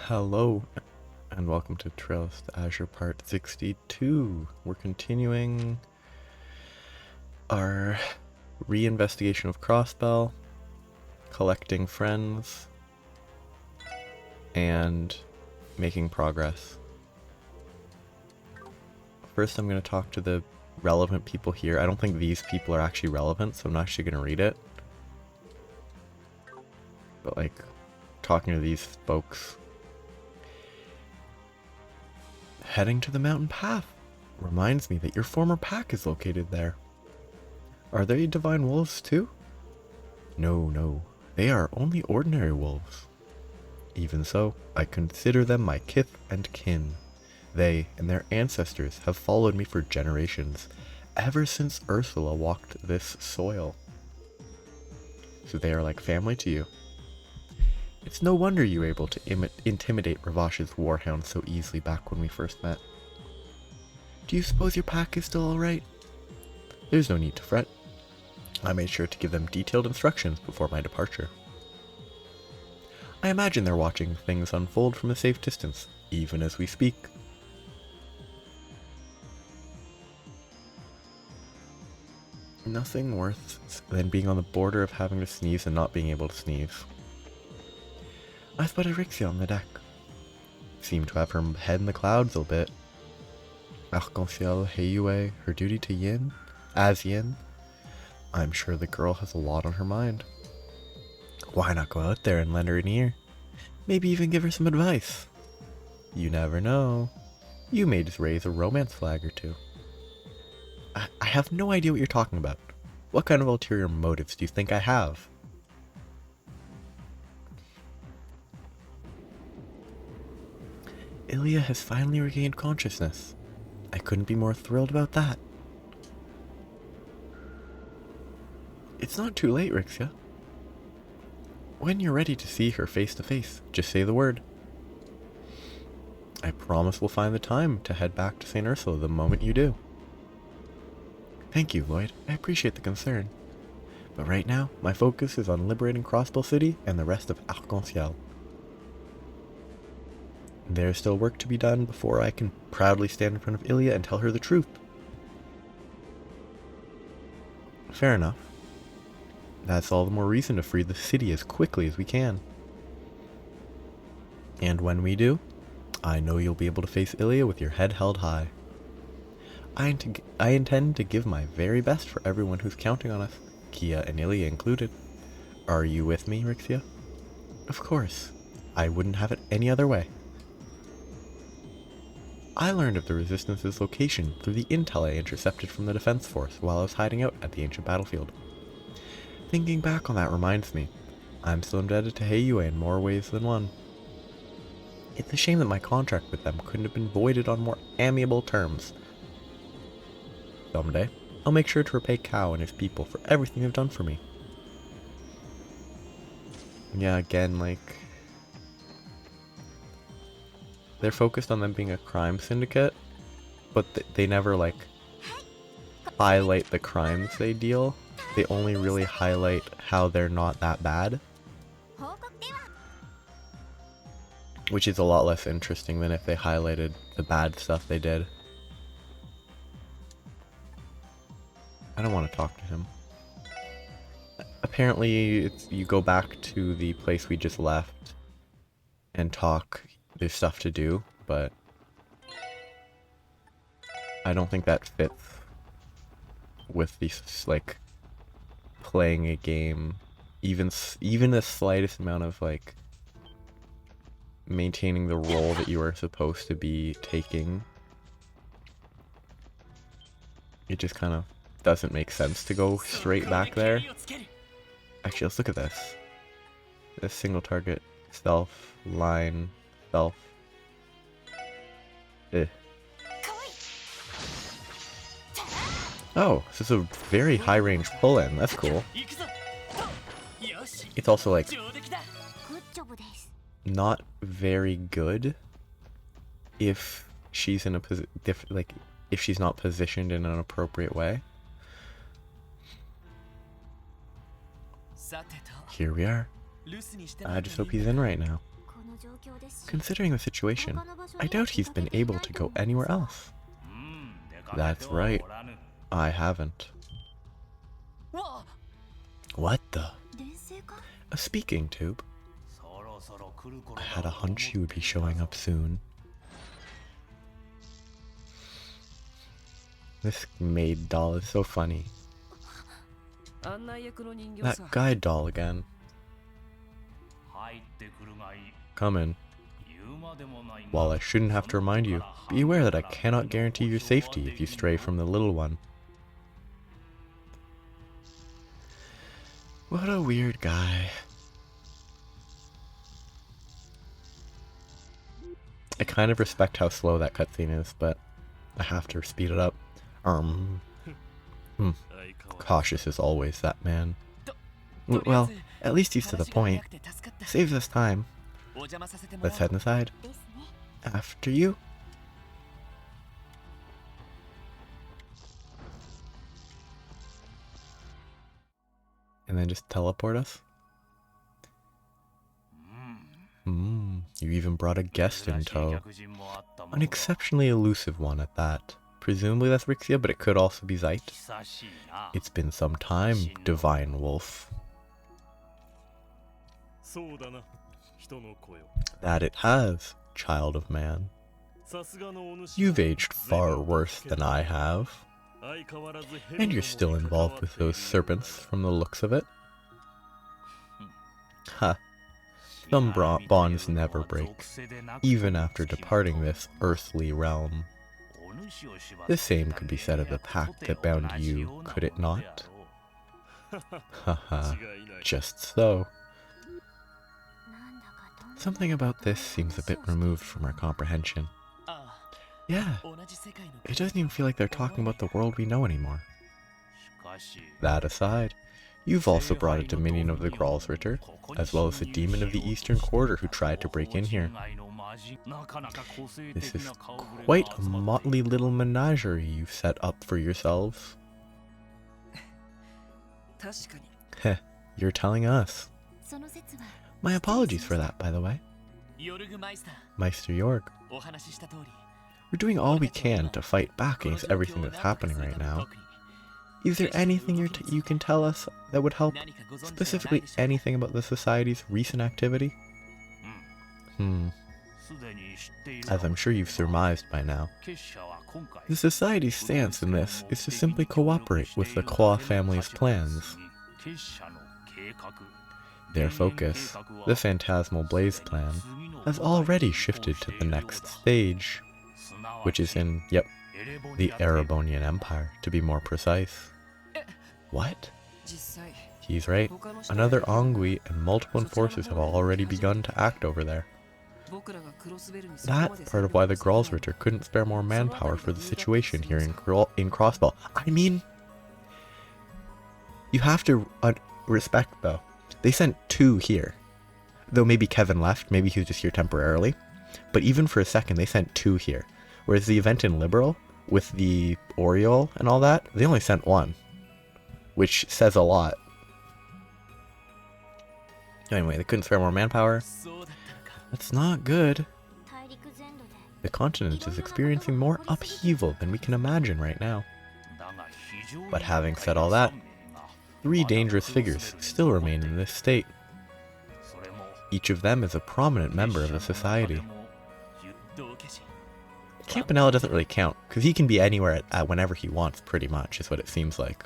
Hello, and welcome to Trails to Azure Part 62. We're continuing our reinvestigation of Crossbell, collecting friends, and making progress. First, I'm going to talk to the relevant people here. I don't think these people are actually relevant, so I'm not actually going to read it. But, like, talking to these folks. Heading to the mountain path. Reminds me that your former pack is located there. Are they divine wolves too? No. They are only ordinary wolves. Even so, I consider them my kith and kin. They and their ancestors have followed me for generations, ever since Ursula walked this soil. So they are like family to you. It's no wonder you were able to intimidate Ravash's warhound so easily back when we first met. Do you suppose your pack is still alright? There's no need to fret. I made sure to give them detailed instructions before my departure. I imagine they're watching things unfold from a safe distance, even as we speak. Nothing worse than being on the border of having to sneeze and not being able to sneeze. I spotted Rixia on the deck. Seemed to have her head in the clouds a bit. Arc-en-ciel Heiyue, her duty to Yin, as Yin. I'm sure the girl has a lot on her mind. Why not go out there and lend her an ear? Maybe even give her some advice. You never know. You may just raise a romance flag or two. I have no idea what you're talking about. What kind of ulterior motives do you think I have? Ilya has finally regained consciousness. I couldn't be more thrilled about that. It's not too late, Rixia. When you're ready to see her face to face, just say the word. I promise we'll find the time to head back to St. Ursula the moment you do. Thank you, Lloyd. I appreciate the concern. But right now, my focus is on liberating Crossbell City and the rest of Arc-en-ciel. There's still work to be done before I can proudly stand in front of Ilya and tell her the truth. Fair enough. That's all the more reason to free the city as quickly as we can. And when we do, I know you'll be able to face Ilya with your head held high. I intend to give my very best for everyone who's counting on us, Kia and Ilya included. Are you with me, Rixia? Of course. I wouldn't have it any other way. I learned of the Resistance's location through the intel I intercepted from the Defense Force while I was hiding out at the ancient battlefield. Thinking back on that reminds me, I'm still indebted to Heiyue in more ways than one. It's a shame that my contract with them couldn't have been voided on more amiable terms. Someday, I'll make sure to repay Kao and his people for everything they've done for me. Yeah, again, like... they're focused on them being a crime syndicate, but they never, like, highlight the crimes they deal. They only really highlight how they're not that bad. Which is a lot less interesting than if they highlighted the bad stuff they did. I don't want to talk to him. Apparently, you go back to the place we just left and talk. There's stuff to do, but I don't think that fits with these, like, playing a game. Even the slightest amount of, like, maintaining the role that you are supposed to be taking. It just kind of doesn't make sense to go straight back there. Actually, let's look at this. This single target, stealth, line, stealth. Oh, this is a very high range pull-in. That's cool. It's also, like, not very good if she's in a if she's not positioned in an appropriate way. Here we are. I just hope he's in right now. Considering the situation, I doubt he's been able to go anywhere else. That's right. I haven't. What the? A speaking tube? I had a hunch you would be showing up soon. This maid doll is so funny. That guide doll again. Come in. While I shouldn't have to remind you, be aware that I cannot guarantee your safety if you stray from the little one. What a weird guy. I kind of respect how slow that cutscene is, but I have to speed it up. Cautious as always, that man. Well, at least he's to the point. Saves us time. Let's head inside. After you. And then just teleport us? You even brought a guest in tow. An exceptionally elusive one at that. Presumably that's Rixia, but it could also be Zeit. It's been some time, Divine Wolf. That it has, child of man. You've aged far worse than I have. And you're still involved with those serpents from the looks of it. Ha. Some bonds never break, even after departing this earthly realm. The same could be said of the pact that bound you, could it not? Haha, just so. Something about this seems a bit removed from our comprehension. Yeah, it doesn't even feel like they're talking about the world we know anymore. That aside, you've also brought a dominion of the Gralsritter, as well as a demon of the Eastern Quarter who tried to break in here. This is quite a motley little menagerie you've set up for yourselves. Heh, you're telling us. My apologies for that, by the way. Meister Jorg. We're doing all we can to fight back against everything that's happening right now. Is there anything you can tell us that would help? Specifically anything about the Society's recent activity? As I'm sure you've surmised by now, the Society's stance in this is to simply cooperate with the Claw family's plans. Their focus, the Phantasmal Blaze plan, has already shifted to the next stage, which is in, the Erebonian Empire, to be more precise. What? He's right. Another Ongui and multiple enforcers have already begun to act over there. That's part of why the Gralsritter couldn't spare more manpower for the situation here in Crossbell. I mean, you have to respect, though. They sent 2 here. Though maybe Kevin left, maybe he was just here temporarily. But even for a second, they sent 2 here. Whereas the event in Liberal, with the Oriole and all that, they only sent 1. Which says a lot. Anyway, they couldn't spare more manpower. That's not good. The continent is experiencing more upheaval than we can imagine right now. But having said all that, 3 dangerous figures still remain in this state. Each of them is a prominent member of the Society. Campanella doesn't really count, because he can be anywhere at whenever he wants, pretty much, is what it seems like.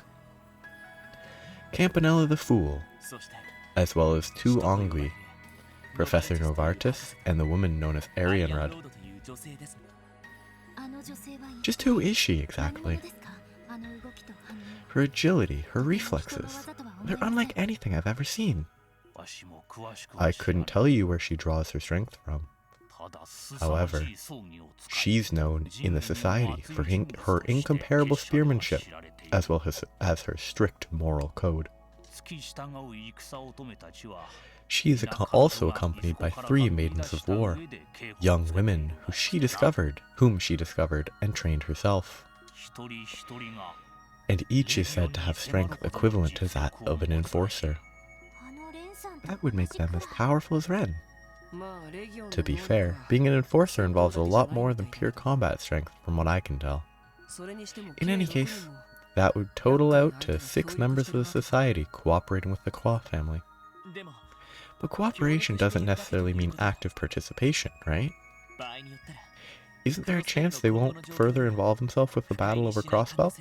Campanella the Fool, as well as 2 Ongui, Professor Novartis and the woman known as Arianrud. Just who is she, exactly? Her agility, her reflexes, they're unlike anything I've ever seen. I couldn't tell you where she draws her strength from. However, she's known in the Society for her incomparable spearmanship, as well as her strict moral code. She is also accompanied by 3 maidens of war, young women whom she discovered and trained herself. And each is said to have strength equivalent to that of an enforcer. That would make them as powerful as Ren. To be fair, being an enforcer involves a lot more than pure combat strength from what I can tell. In any case, that would total out to 6 members of the society cooperating with the Qua family. But cooperation doesn't necessarily mean active participation, right? Isn't there a chance they won't further involve themselves with the battle over Crossbell?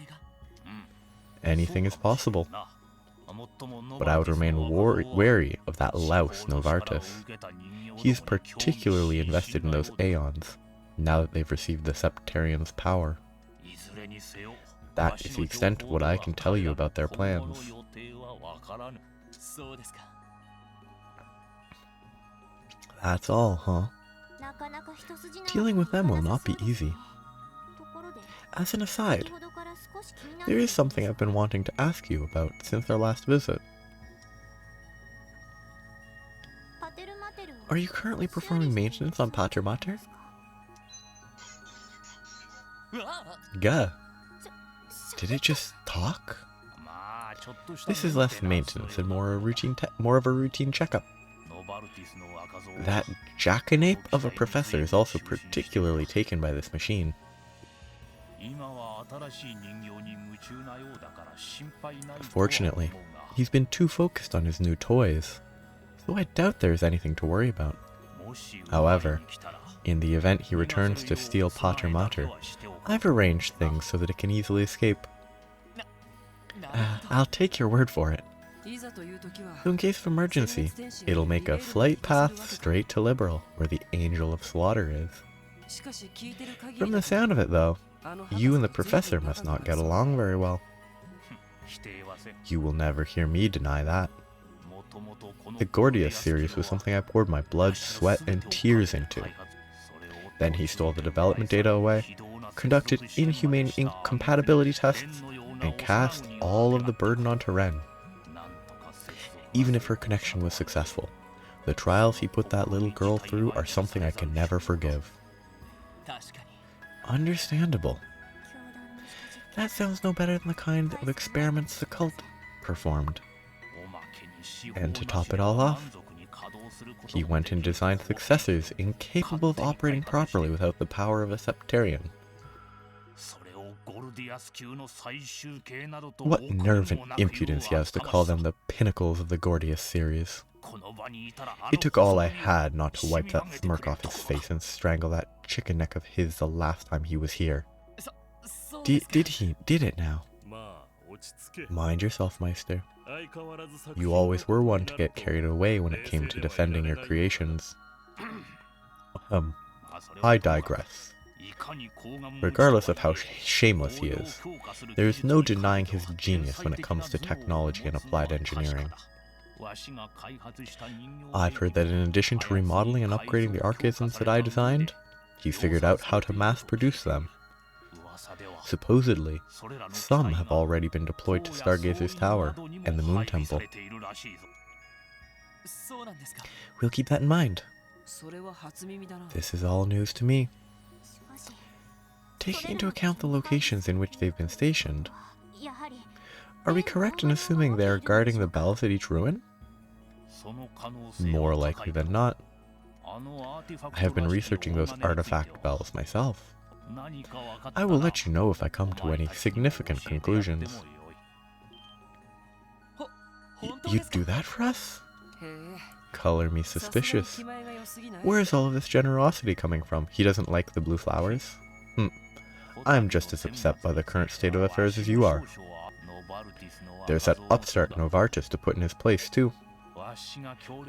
Anything is possible. But I would remain wary of that louse Novartis. He's particularly invested in those Aeons, now that they've received the Septarian's power. That is the extent of what I can tell you about their plans. That's all, huh? Dealing with them will not be easy. As an aside, there is something I've been wanting to ask you about since our last visit. Are you currently performing maintenance on Pater Mater? Gah. Did it just talk? This is less maintenance and more of a routine checkup. That jackanape of a professor is also particularly taken by this machine. Fortunately, he's been too focused on his new toys, so I doubt there's anything to worry about. However, in the event he returns to steal Pater Mater, I've arranged things so that it can easily escape. I'll take your word for it. So in case of emergency, it'll make a flight path straight to Liberal, where the Angel of Slaughter is. From the sound of it though, you and the professor must not get along very well. You will never hear me deny that. The Gordius series was something I poured my blood, sweat, and tears into. Then he stole the development data away, conducted inhumane incompatibility tests, and cast all of the burden onto Ren. Even if her connection was successful, the trials he put that little girl through are something I can never forgive. Understandable. That sounds no better than the kind of experiments the cult performed. And to top it all off, he went and designed successors incapable of operating properly without the power of a Septarian. What nerve and impudence he has to call them the pinnacles of the Gordius series. It took all I had not to wipe that smirk off his face and strangle that chicken neck of his the last time he was here. Did it now? Mind yourself, Meister. You always were one to get carried away when it came to defending your creations. I digress. Regardless of how shameless he is, there is no denying his genius when it comes to technology and applied engineering. I've heard that in addition to remodeling and upgrading the archaisms that I designed, he's figured out how to mass produce them. Supposedly, some have already been deployed to Stargazer's Tower and the Moon Temple. We'll keep that in mind. This is all news to me. Taking into account the locations in which they've been stationed, are we correct in assuming they are guarding the bells at each ruin? More likely than not. I have been researching those artifact bells myself. I will let you know if I come to any significant conclusions. You'd do that for us? Color me suspicious. Where is all of this generosity coming from? He doesn't like the blue flowers? I'm just as upset by the current state of affairs as you are. There's that upstart Novartis to put in his place too.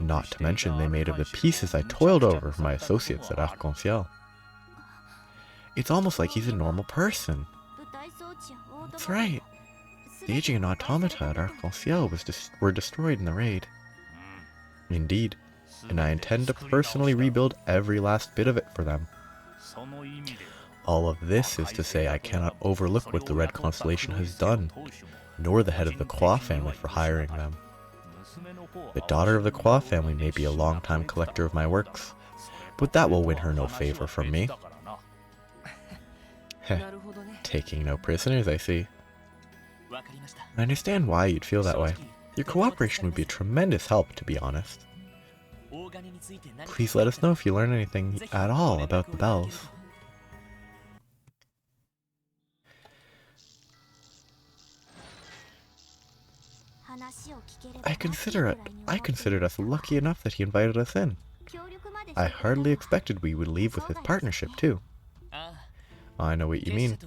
Not to mention they made of the pieces I toiled over for my associates at Arc-en-Ciel. It's almost like he's a normal person. That's right. The aging and automata at Arc-en-Ciel were destroyed in the raid. Indeed, and I intend to personally rebuild every last bit of it for them. All of this is to say I cannot overlook what the Red Constellation has done, nor the head of the Qua family for hiring them. The daughter of the Qua family may be a long-time collector of my works, but that will win her no favor from me. Heh, taking no prisoners, I see. I understand why you'd feel that way. Your cooperation would be a tremendous help, to be honest. Please let us know if you learn anything at all about the bells. I considered us lucky enough that he invited us in. I hardly expected we would leave with his partnership, too. I know what you mean.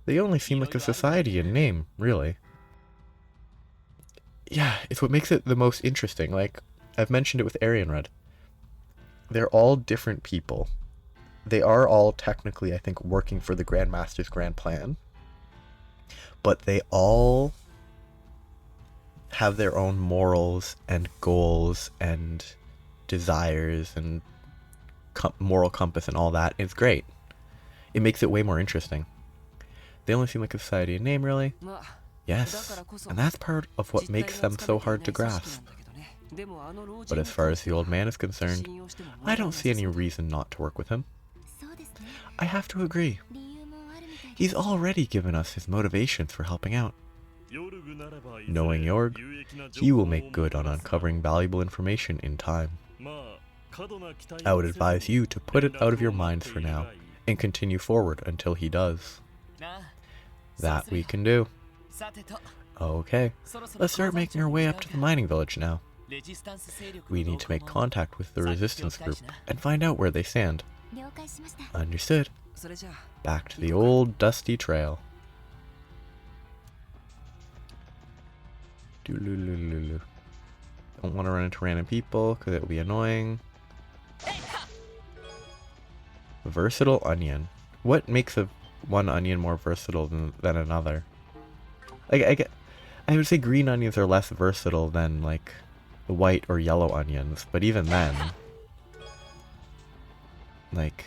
They only seem like a society in name, really. Yeah, it's what makes it the most interesting. Like, I've mentioned it with Aryan Red. They're all different people. They are all technically, I think, working for the Grandmaster's grand plan. But they all have their own morals and goals and desires and moral compass and all that. It's great. It makes it way more interesting. They only seem like a society in name, really. Yes, and that's part of what makes them so hard to grasp. But as far as the old man is concerned, I don't see any reason not to work with him. I have to agree. He's already given us his motivations for helping out. Knowing Jorg, he will make good on uncovering valuable information in time. I would advise you to put it out of your minds for now, and continue forward until he does. That we can do. Okay, let's start making our way up to the mining village now. We need to make contact with the resistance group and find out where they stand. Understood. Back to the old dusty trail. Don't want to run into random people because it will be annoying. Versatile onion. What makes one onion more versatile than another? Like, I would say green onions are less versatile than like the white or yellow onions, but even then, like,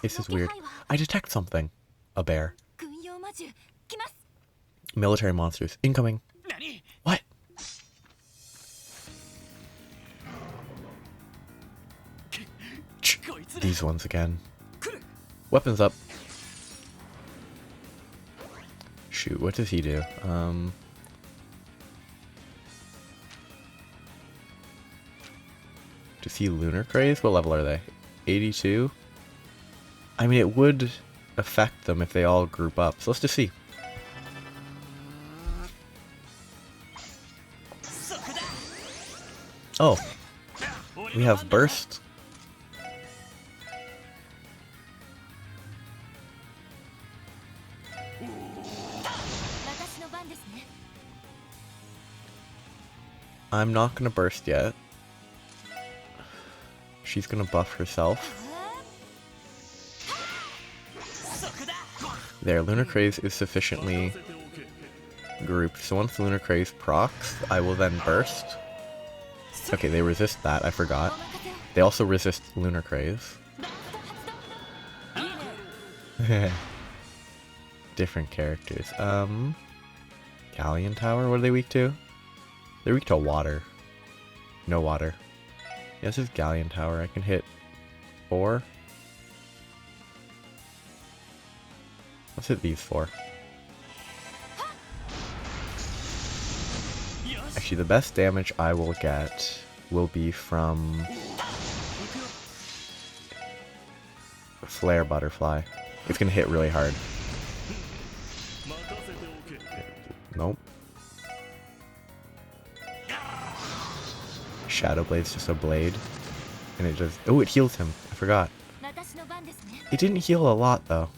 this is weird. I detect something. A bear. Military monsters incoming. What? These ones again. Weapons up. Shoot, what does he do? Does he lunar craze? What level are they? 82? I mean, it would affect them if they all group up. So let's just see. Oh. We have burst. I'm not gonna burst yet. She's gonna buff herself. There, Lunar Craze is sufficiently grouped. So once Lunar Craze procs, I will then burst. Okay, they resist that, I forgot. They also resist Lunar Craze. Different characters. Galleon Tower, what are they weak to? They're weak to water. No water. Yeah, this is Galleon Tower. I can hit 4. Let's hit these 4. Actually, the best damage I will get will be from Flare Butterfly. It's gonna hit really hard. Nope. Shadow Blade's just a blade. And it just... Oh, it heals him. I forgot. It didn't heal a lot, though.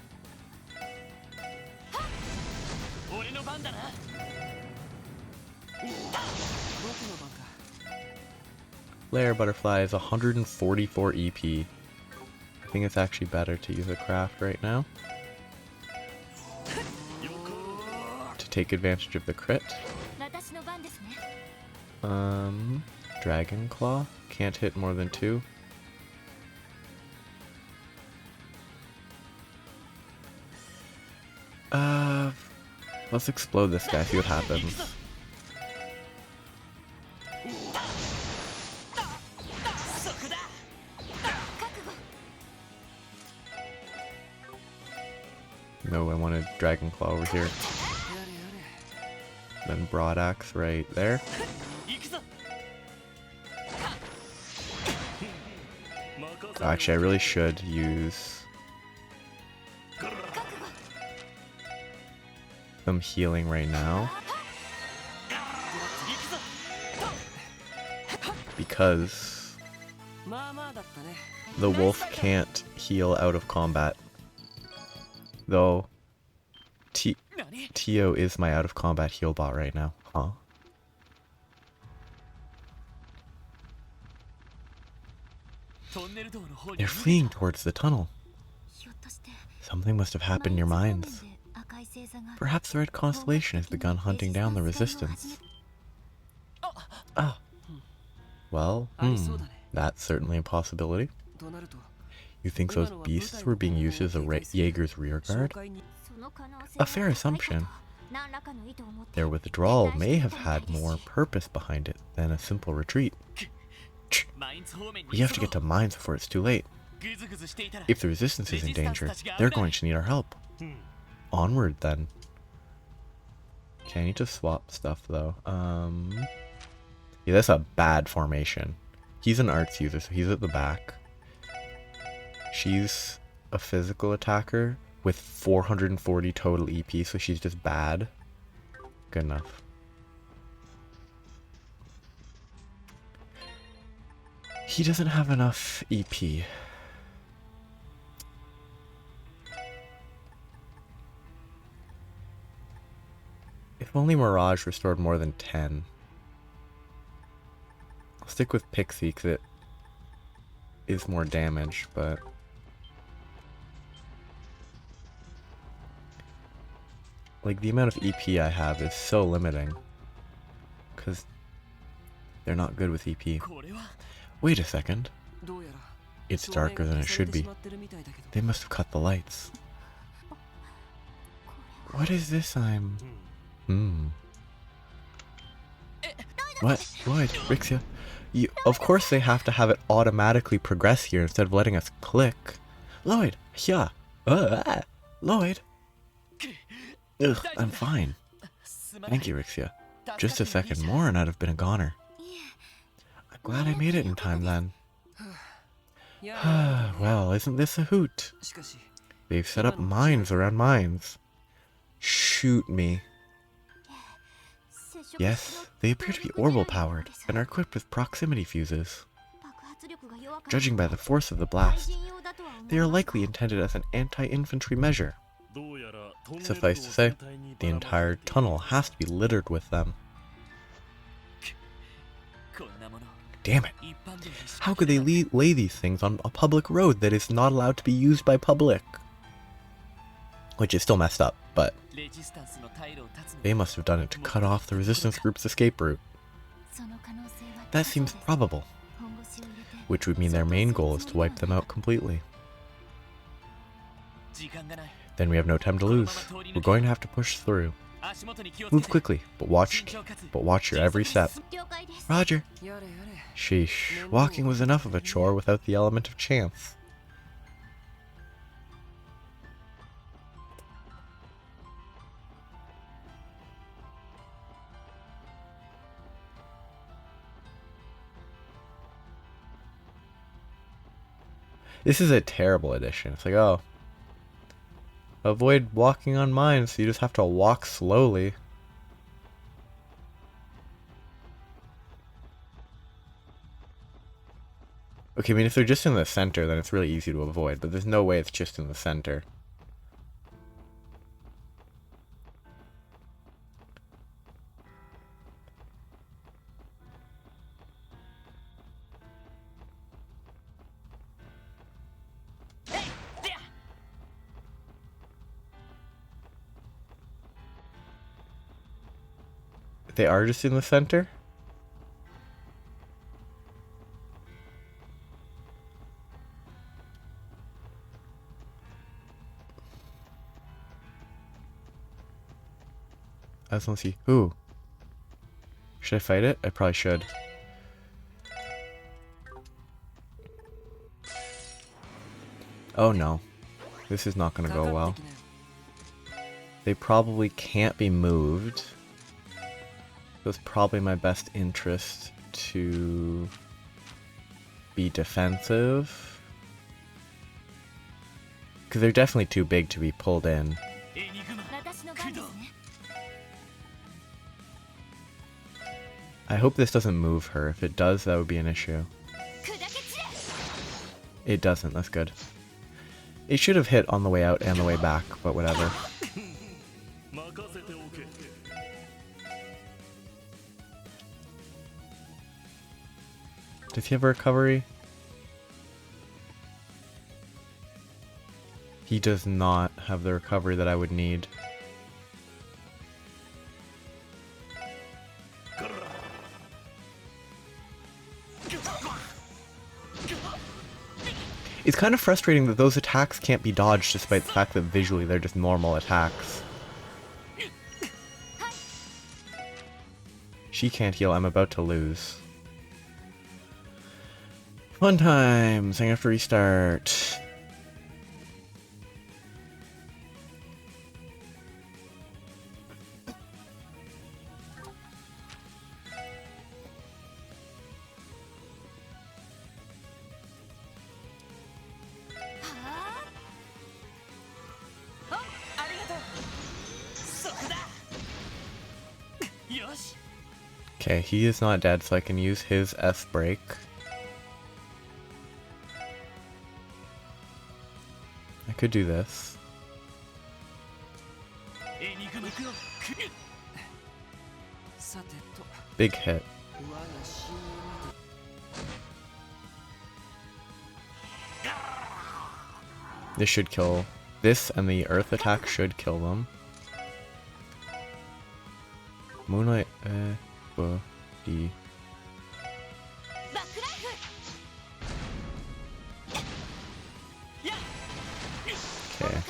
Flare Butterfly is 144 EP. I think it's actually better to use a craft right now. To take advantage of the crit. Dragon Claw. Can't hit more than 2. Let's explode this guy, see what happens. No, I wanted Dragon Claw over here. Then Broad Axe right there. Actually, I really should use some healing right now. Because the wolf can't heal out of combat. Though, Tio is my out of combat heal bot right now. Huh? They're fleeing towards the tunnel. Something must have happened near Mainz. Perhaps the Red Constellation has begun hunting down the resistance. Ah. Well, that's certainly a possibility. You think those beasts were being used as a Jaeger's rearguard? A fair assumption. Their withdrawal may have had more purpose behind it than a simple retreat. We have to get to Mainz before it's too late. If the resistance is in danger, they're going to need our help. Onward, then. Okay, I need to swap stuff, though. Yeah, that's a bad formation. He's an arts user, so he's at the back. She's a physical attacker with 440 total EP, so she's just bad. Good enough. He doesn't have enough EP. If only Mirage restored more than 10. I'll stick with Pixie because it is more damage, but... like, the amount of EP I have is so limiting. Because they're not good with EP. Wait a second. It's darker than it should be. They must have cut the lights. What is this I'm... What? Lloyd, Rixia? Of course they have to have it automatically progress here instead of letting us click. Lloyd, yeah. Lloyd. Ugh, I'm fine. Thank you, Rixia. Just a second more and I'd have been a goner. I'm glad I made it in time then. Well, isn't this a hoot? They've set up mines around mines. Shoot me. Yes, they appear to be orbital powered and are equipped with proximity fuses. Judging by the force of the blast, they are likely intended as an anti-infantry measure. Suffice to say, the entire tunnel has to be littered with them. Damn it! How could they lay these things on a public road that is not allowed to be used by public? Which is still messed up, but they must have done it to cut off the resistance group's escape route. That seems probable, which would mean their main goal is to wipe them out completely. Then we have no time to lose. We're going to have to push through. Move quickly, but watch your every step. Roger. Sheesh, walking was enough of a chore without the element of chance. This is a terrible addition. It's like, oh, avoid walking on mines, so you just have to walk slowly. Okay, I mean, if they're just in the center, then it's really easy to avoid, but there's no way it's just in the center. They are just in the center? I just want to see. Ooh. Should I fight it? I probably should. Oh no. This is not going to go well. They probably can't be moved. So it's probably my best interest to be defensive. Because they're definitely too big to be pulled in. I hope this doesn't move her. If it does, that would be an issue. It doesn't, that's good. It should have hit on the way out and the way back, but whatever. Does he have a recovery? He does not have the recovery that I would need. It's kind of frustrating that those attacks can't be dodged despite the fact that visually they're just normal attacks. She can't heal, I'm about to lose. Fun times, I have to restart. Okay, he is not dead, so I can use his S break. I could do this. Big hit. This should kill. This and the earth attack should kill them. Moonlight, D. Okay.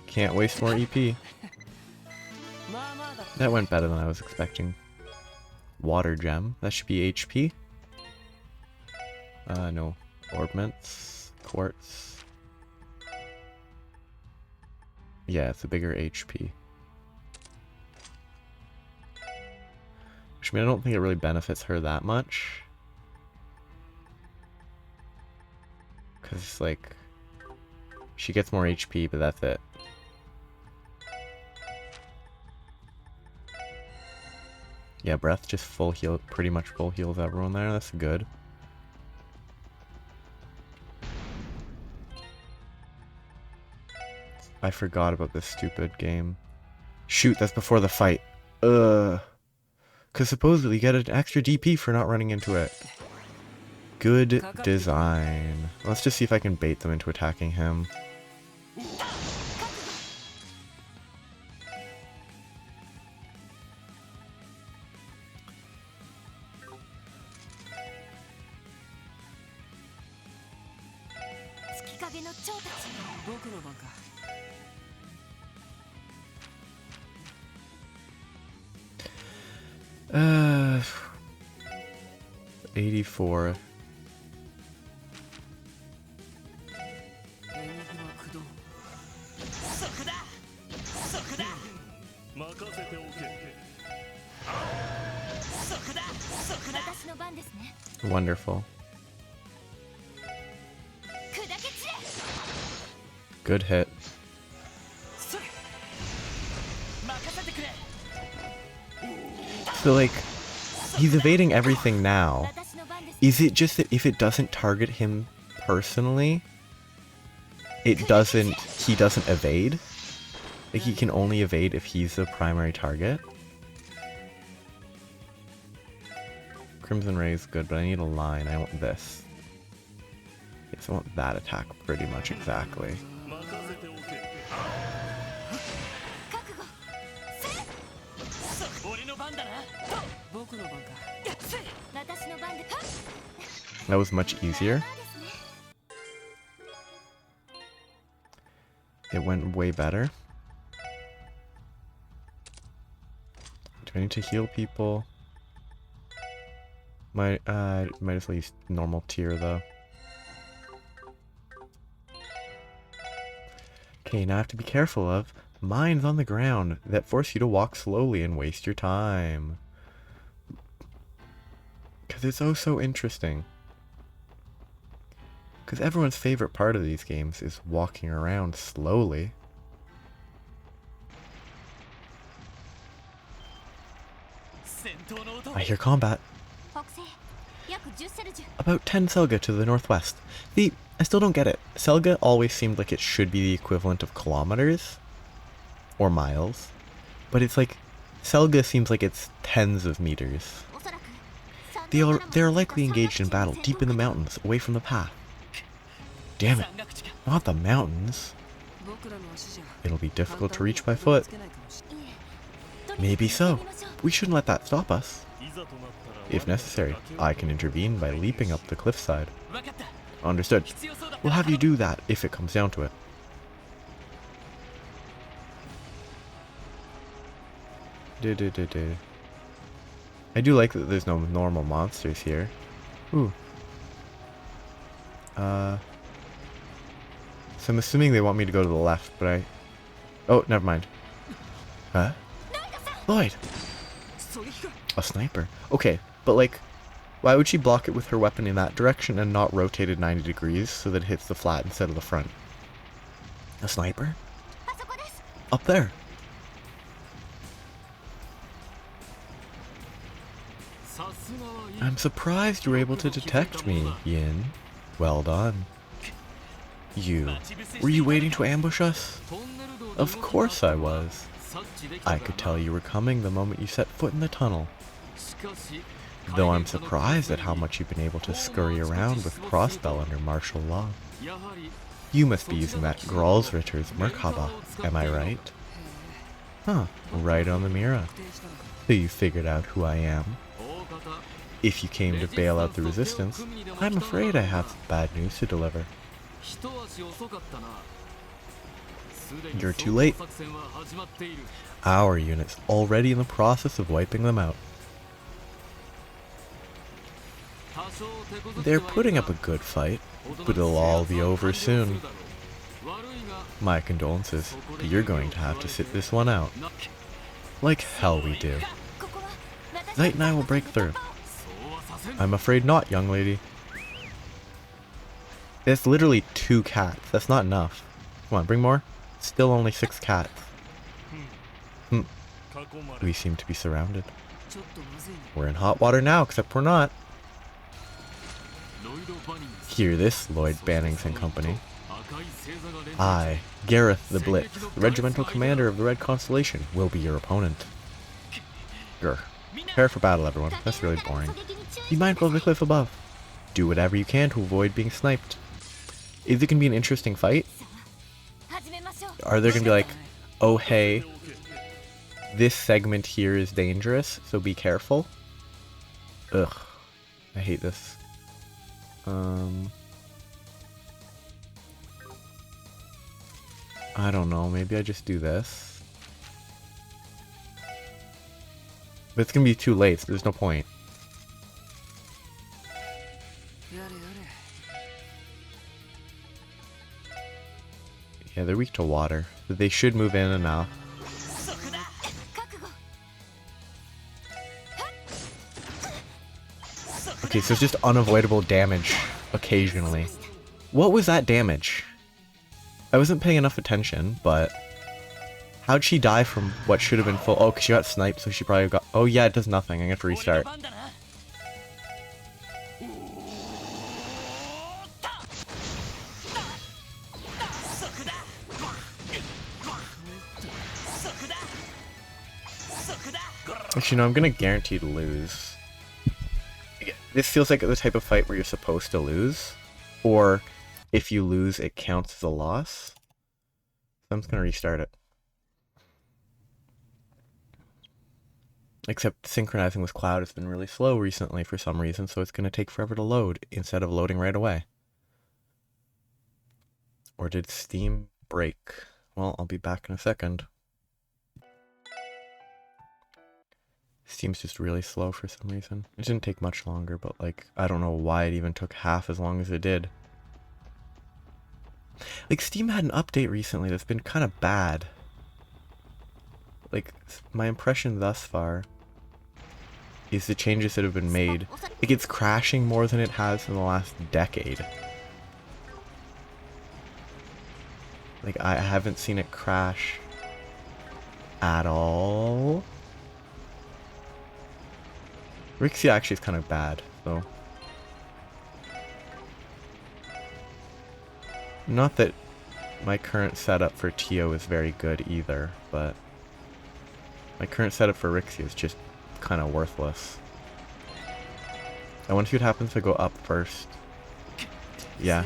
Can't waste more EP. That went better than I was expecting. Water gem. That should be HP. No. Orbments. Quartz. Yeah, it's a bigger HP. Which, I mean, I don't think it really benefits her that much. Because, like, she gets more HP, but that's it. Yeah, breath just full heal, pretty much full heals everyone there. That's good. I forgot about this stupid game. Shoot, that's before the fight. Ugh. Because supposedly you get an extra DP for not running into it. Good design. Let's just see if I can bait them into attacking him. Uh, 84. Wonderful. Good hit. So, like, he's evading everything now. Is it just that if it doesn't target him personally, he doesn't evade? Like, he can only evade if he's the primary target? Crimson Ray is good, but I need a line. I want this. Yes, I want that attack pretty much exactly. That was much easier. It went way better. Do I need to heal people? Might as well use normal tier though. Okay, now I have to be careful of mines on the ground that force you to walk slowly and waste your time. Because it's oh so interesting. Because everyone's favorite part of these games is walking around slowly. I hear combat. About 10 Selga to the northwest. I still don't get it. Selga always seemed like it should be the equivalent of kilometers. Or miles. But it's like, Selga seems like it's tens of meters. They are likely engaged in battle deep in the mountains, away from the path. Damn it, not the mountains. It'll be difficult to reach by foot. Maybe so. We shouldn't let that stop us. If necessary, I can intervene by leaping up the cliffside. Understood. We'll have you do that if it comes down to it. I do like that there's no normal monsters here. Ooh. So I'm assuming they want me to go to the left, but I... Oh, never mind. Huh? Lloyd! A sniper. Okay, but like, why would she block it with her weapon in that direction and not rotate it 90 degrees so that it hits the flat instead of the front? A sniper? Up there. I'm surprised you were able to detect me, Yin. Well done. Were you waiting to ambush us? Of course I was. I could tell you were coming the moment you set foot in the tunnel. Though I'm surprised at how much you've been able to scurry around with crossbow under martial law. You must be using that Gralsritter's Merkaba, am I right? Huh, right on the mirror. So you figured out who I am. If you came to bail out the resistance, I'm afraid I have some bad news to deliver. You're too late. Our unit's already in the process of wiping them out. They're putting up a good fight, but it'll all be over soon. My condolences, but you're going to have to sit this one out. Like hell we do. Knight and I will break through. I'm afraid not, young lady. It's literally 2 cats. That's not enough. Come on, bring more. Still only 6 cats. We seem to be surrounded. We're in hot water now, except we're not. Hear this, Lloyd Bannings and Company. I, Gareth the Blitz, the regimental commander of the Red Constellation, will be your opponent. Grr. Prepare for battle, everyone. That's really boring. Be mindful of the cliff above. Do whatever you can to avoid being sniped. Is it going to be an interesting fight? Are there going to be like, oh hey, this segment here is dangerous, so be careful? Ugh. I hate this. I don't know, maybe I just do this. But it's gonna be too late, so there's no point. Yeah, they're weak to water, but they should move in enough. Okay, so it's just unavoidable damage occasionally. What was that damage? I wasn't paying enough attention, but how'd she die from what should have been full? Oh, because she got sniped, so she probably got... Oh yeah, it does nothing. I'm gonna have to restart. Actually, no, I'm gonna guarantee to lose. This feels like the type of fight where you're supposed to lose, or if you lose, it counts as a loss. So I'm just gonna restart it. Except synchronizing with Cloud has been really slow recently for some reason, so it's gonna take forever to load instead of loading right away. Or did Steam break? Well, I'll be back in a second. Steam's just really slow for some reason. It didn't take much longer, but like, I don't know why it even took half as long as it did. Like, Steam had an update recently that's been kind of bad. Like, my impression thus far is the changes that have been made. Like, it's crashing more than it has in the last decade. Like, I haven't seen it crash at all. Rixia actually is kind of bad, so. Not that my current setup for Tio is very good either, but my current setup for Rixia is just kind of worthless. I want to see what happens if I go up first. Yeah.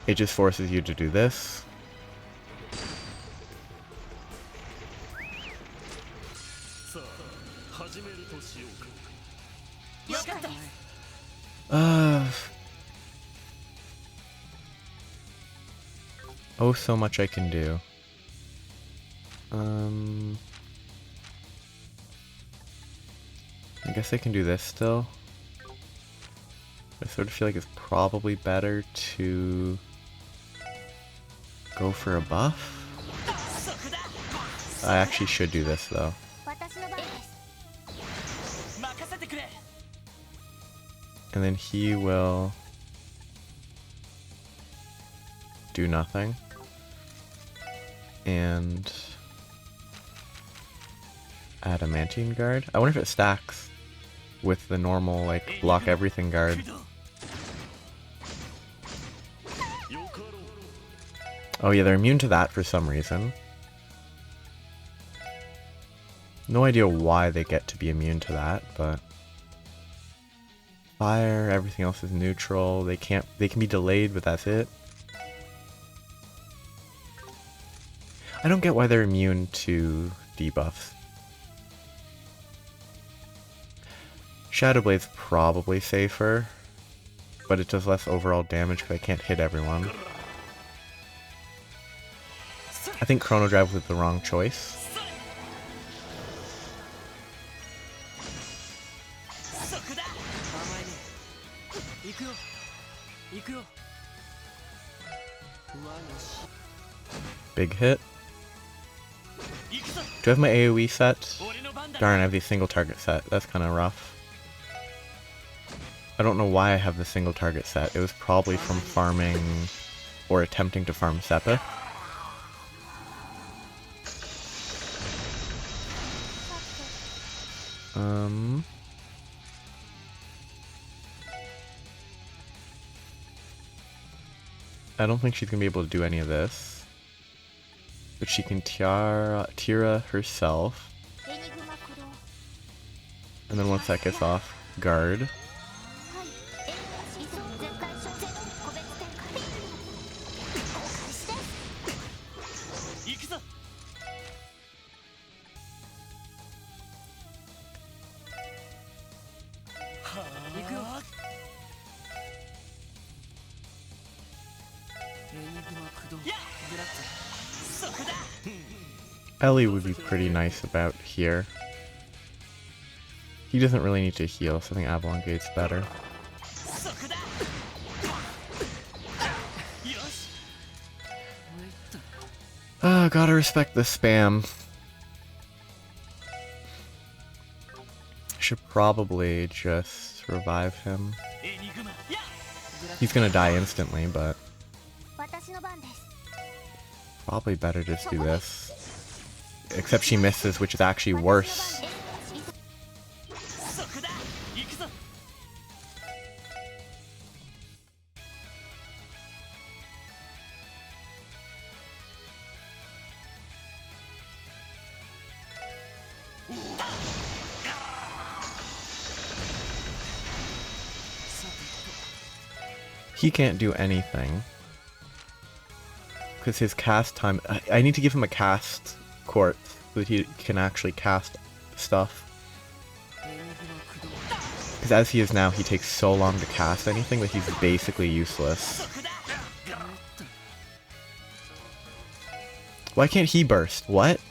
It just forces you to do this. Oh, so much I can do. I guess I can do this still. I sort of feel like it's probably better to go for a buff. I actually should do this though. And then he will do nothing. And adamantine guard. I wonder if it stacks with the normal, like, block everything guard. Oh yeah, they're immune to that for some reason. No idea why they get to be immune to that, but fire, everything else is neutral. They can be delayed, but that's it. I don't get why they're immune to debuffs. Shadowblade's probably safer, but it does less overall damage because I can't hit everyone. I think Chrono Drive was the wrong choice. Big hit. Do I have my AoE set? Darn, I have the single target set. That's kind of rough. I don't know why I have the single target set. It was probably from farming or attempting to farm Sepith. I don't think she's gonna be able to do any of this. But she can Tira herself. And then once that gets off, guard. Ellie would be pretty nice about here. He doesn't really need to heal, so I think Avalon Gate's better. Oh, gotta respect the spam. Should probably just revive him. He's gonna die instantly, but probably better just do this. Except she misses, which is actually worse. He can't do anything. Because his cast time... I need to give him a cast court so that he can actually cast stuff. Because as he is now, he takes so long to cast anything that he's basically useless. Why can't he burst? What?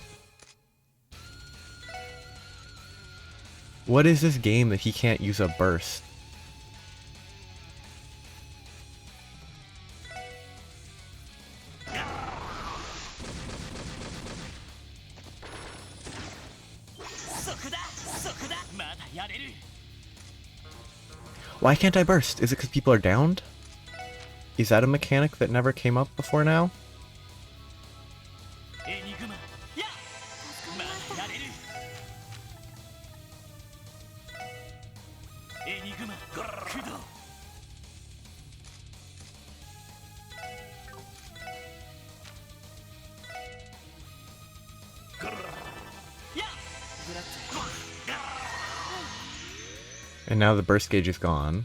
What is this game that he can't use a burst? Why can't I burst? Is it because people are downed? Is that a mechanic that never came up before now? And now the burst gauge is gone.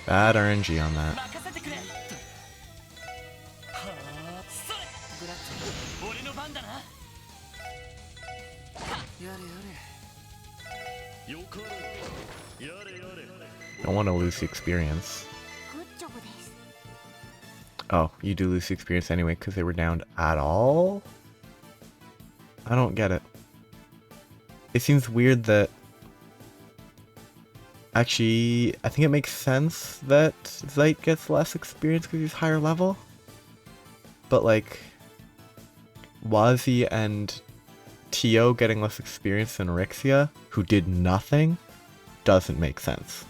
Bad RNG on that. Don't want to lose the experience. Oh, you do lose the experience anyway because they were downed at all? I don't get it. It seems weird that... Actually, I think it makes sense that Zeit gets less experience because he's higher level. But like, Wazi and Tio getting less experience than Rixia, who did nothing, doesn't make sense.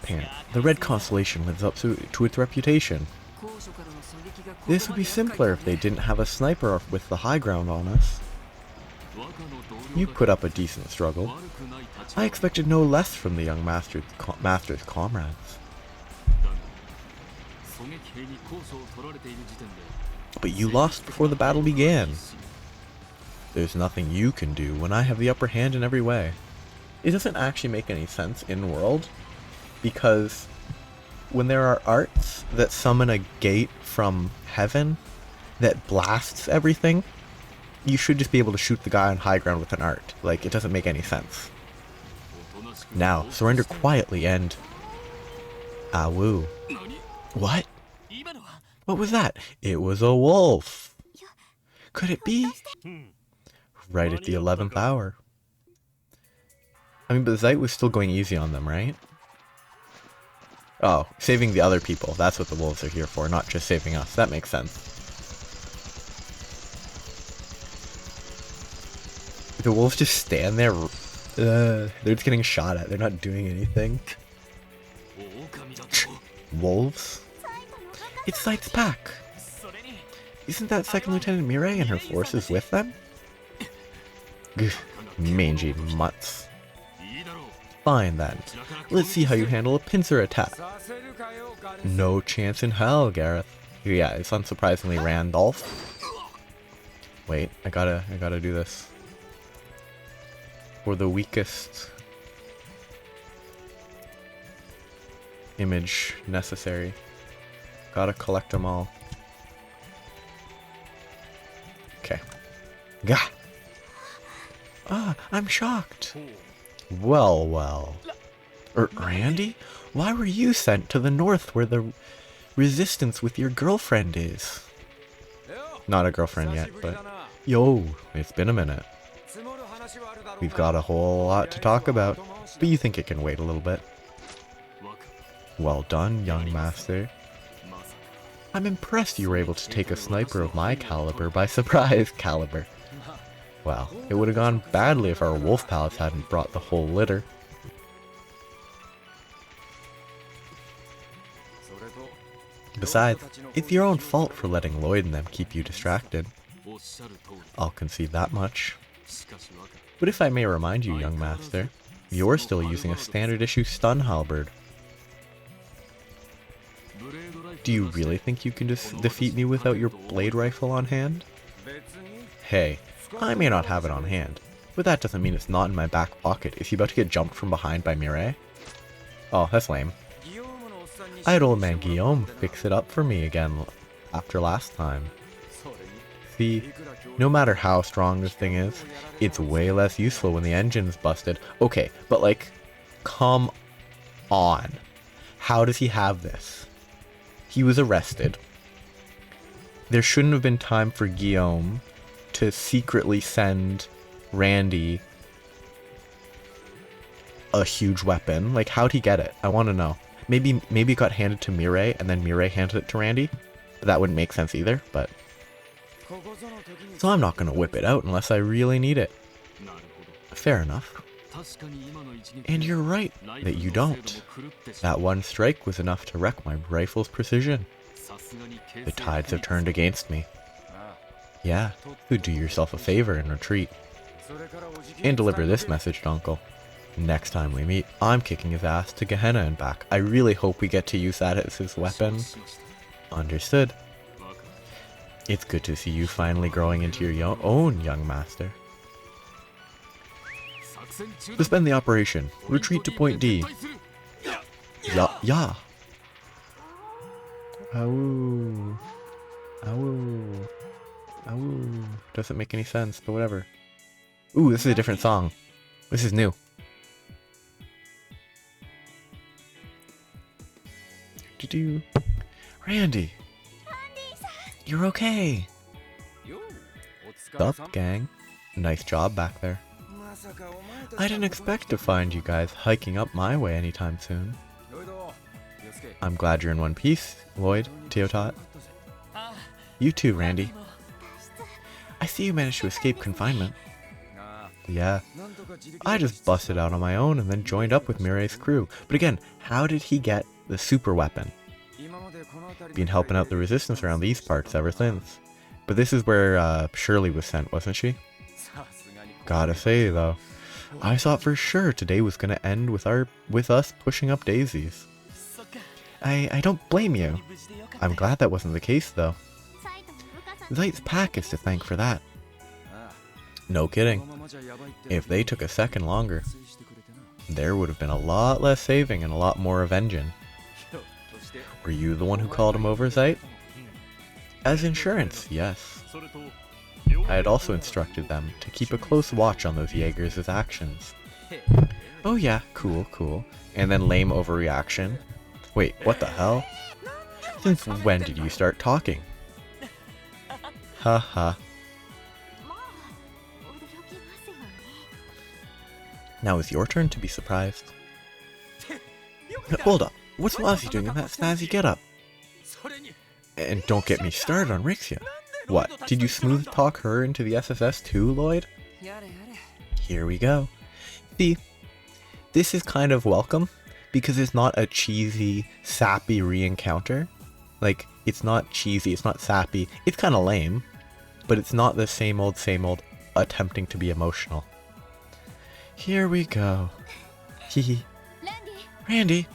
Pan. The Red Constellation lives up to its reputation. This would be simpler if they didn't have a sniper with the high ground on us. You put up a decent struggle. I expected no less from the young master's comrades. But you lost before the battle began. There's nothing you can do when I have the upper hand in every way. It doesn't actually make any sense in world, because when there are arts that summon a gate from heaven that blasts everything, you should just be able to shoot the guy on high ground with an art. Like, it doesn't make any sense. Now, surrender quietly and... Awoo. What? What was that? It was a wolf. Could it be? Right at the 11th hour. I mean, but Zeit was still going easy on them, right? Oh, saving the other people. That's what the wolves are here for, not just saving us. That makes sense. The wolves just stand there. They're just getting shot at. They're not doing anything. Wolves? It's Zeit's pack. Isn't that Second Lieutenant Mirai and her forces with them? Mangy mutts. Fine then. Let's see how you handle a pincer attack. No chance in hell, Gareth. Yeah, it's unsurprisingly Randolph. Wait, I gotta do this. For the weakest image necessary. Gotta collect them all. Okay. Gah! Ah, I'm shocked. Well, well. Randy? Why were you sent to the north where the resistance with your girlfriend is? Not a girlfriend yet, but... Yo, it's been a minute. We've got a whole lot to talk about, but you think it can wait a little bit. Well done, young master. I'm impressed you were able to take a sniper of my caliber by surprise. Caliber. Well, it would have gone badly if our wolf pals hadn't brought the whole litter. Besides, it's your own fault for letting Lloyd and them keep you distracted. I'll concede that much. But if I may remind you, young master, you're still using a standard issue stun halberd. Do you really think you can defeat me without your blade rifle on hand? Hey, I may not have it on hand, but that doesn't mean it's not in my back pocket. Is he about to get jumped from behind by Mirai? Oh, that's lame. I had old man Guillaume fix it up for me again after last time. See, no matter how strong this thing is, it's way less useful when the engine's busted. Okay, but like, come on. How does he have this? He was arrested. There shouldn't have been time for Guillaume to secretly send Randy a huge weapon. Like, how'd he get it? I want to know. Maybe it got handed to Mirai and then Mirai handed it to Randy. That wouldn't make sense either, but... So I'm not going to whip it out unless I really need it. Fair enough. And you're right that you don't. That one strike was enough to wreck my rifle's precision. The tides have turned against me. Yeah, you do yourself a favor and retreat. And deliver this message to Uncle. Next time we meet, I'm kicking his ass to Gehenna and back. I really hope we get to use that as his weapon. Understood. It's good to see you finally growing into your own young master. Suspend the operation. Retreat to point D. Yeah. Awoo. Awoo. Awoo. Doesn't make any sense, but whatever. Ooh, this is a different song. This is new. Randy. You're okay. Sup, gang? Nice job back there. I didn't expect to find you guys hiking up my way anytime soon. I'm glad you're in one piece, Lloyd, Teotot. You too, Randy. I see you managed to escape confinement. Yeah. I just busted out on my own and then joined up with Mirai's crew. But again, how did he get the super weapon? Been helping out the resistance around these parts ever since. But this is where Shirley was sent, wasn't she? Gotta say though, I thought for sure today was gonna end with us pushing up daisies. I don't blame you. I'm glad that wasn't the case though. Zeit's pack is to thank for that. No kidding. If they took a second longer, there would have been a lot less saving and a lot more avenging. Were you the one who called him over, Zeit? As insurance, yes. I had also instructed them to keep a close watch on those Jaegers' actions. Oh yeah, cool. And then lame overreaction. Wait, what the hell? Since when did you start talking? Haha. Now it's your turn to be surprised. Hold up, what's Lassie doing in that snazzy getup? And don't get me started on Rixia. What, did you smooth talk her into the SSS too, Lloyd? Here we go. See, this is kind of welcome, because it's not a cheesy, sappy re-encounter. Like, it's not cheesy, it's not sappy, it's kind of lame, but it's not the same old attempting to be emotional. Here we go. Hehe. Randy!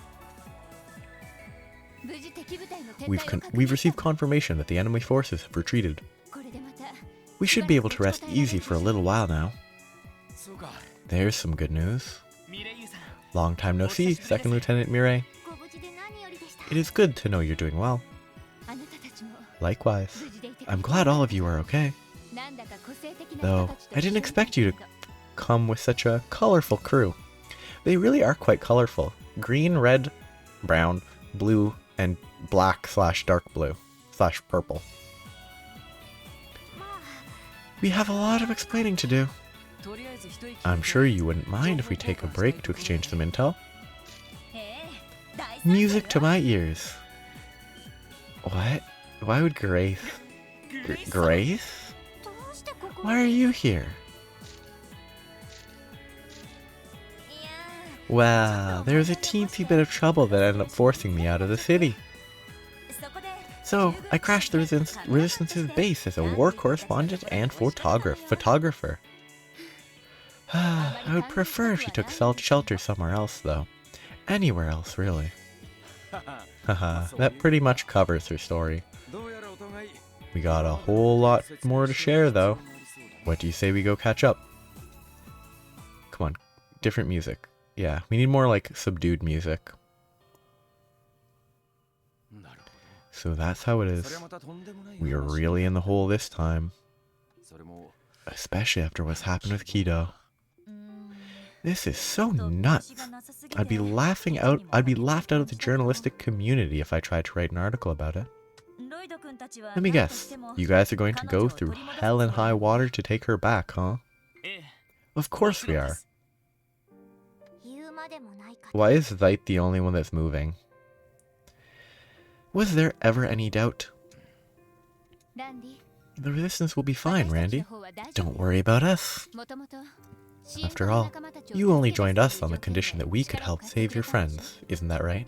We've received confirmation that the enemy forces have retreated. We should be able to rest easy for a little while now. There's some good news. Long time no see, Second Lieutenant Mirai. It is good to know you're doing well. Likewise. I'm glad all of you are okay. Though, I didn't expect you to come with such a colorful crew. They really are quite colorful. Green, red, brown, blue, and black/dark blue/purple. We have a lot of explaining to do. I'm sure you wouldn't mind if we take a break to exchange some intel. Music to my ears. What? Why would Grace? Grace? Why are you here? Wow, there was a teensy bit of trouble that ended up forcing me out of the city. So, I crashed the Resistance's base as a war correspondent and photographer. I would prefer if you took shelter somewhere else, though. Anywhere else, really. Haha, that pretty much covers her story. We got a whole lot more to share, though. What do you say we go catch up? Come on, different music. Yeah, we need more, like, subdued music. So that's how it is. We are really in the hole this time. Especially after what's happened with Kido. This is so nuts. I'd be laughed out of the journalistic community if I tried to write an article about it. Let me guess, you guys are going to go through hell and high water to take her back, huh? Of course we are. Why is Zeit the only one that's moving? Was there ever any doubt? The resistance will be fine, Randy. Don't worry about us. After all, you only joined us on the condition that we could help save your friends, isn't that right?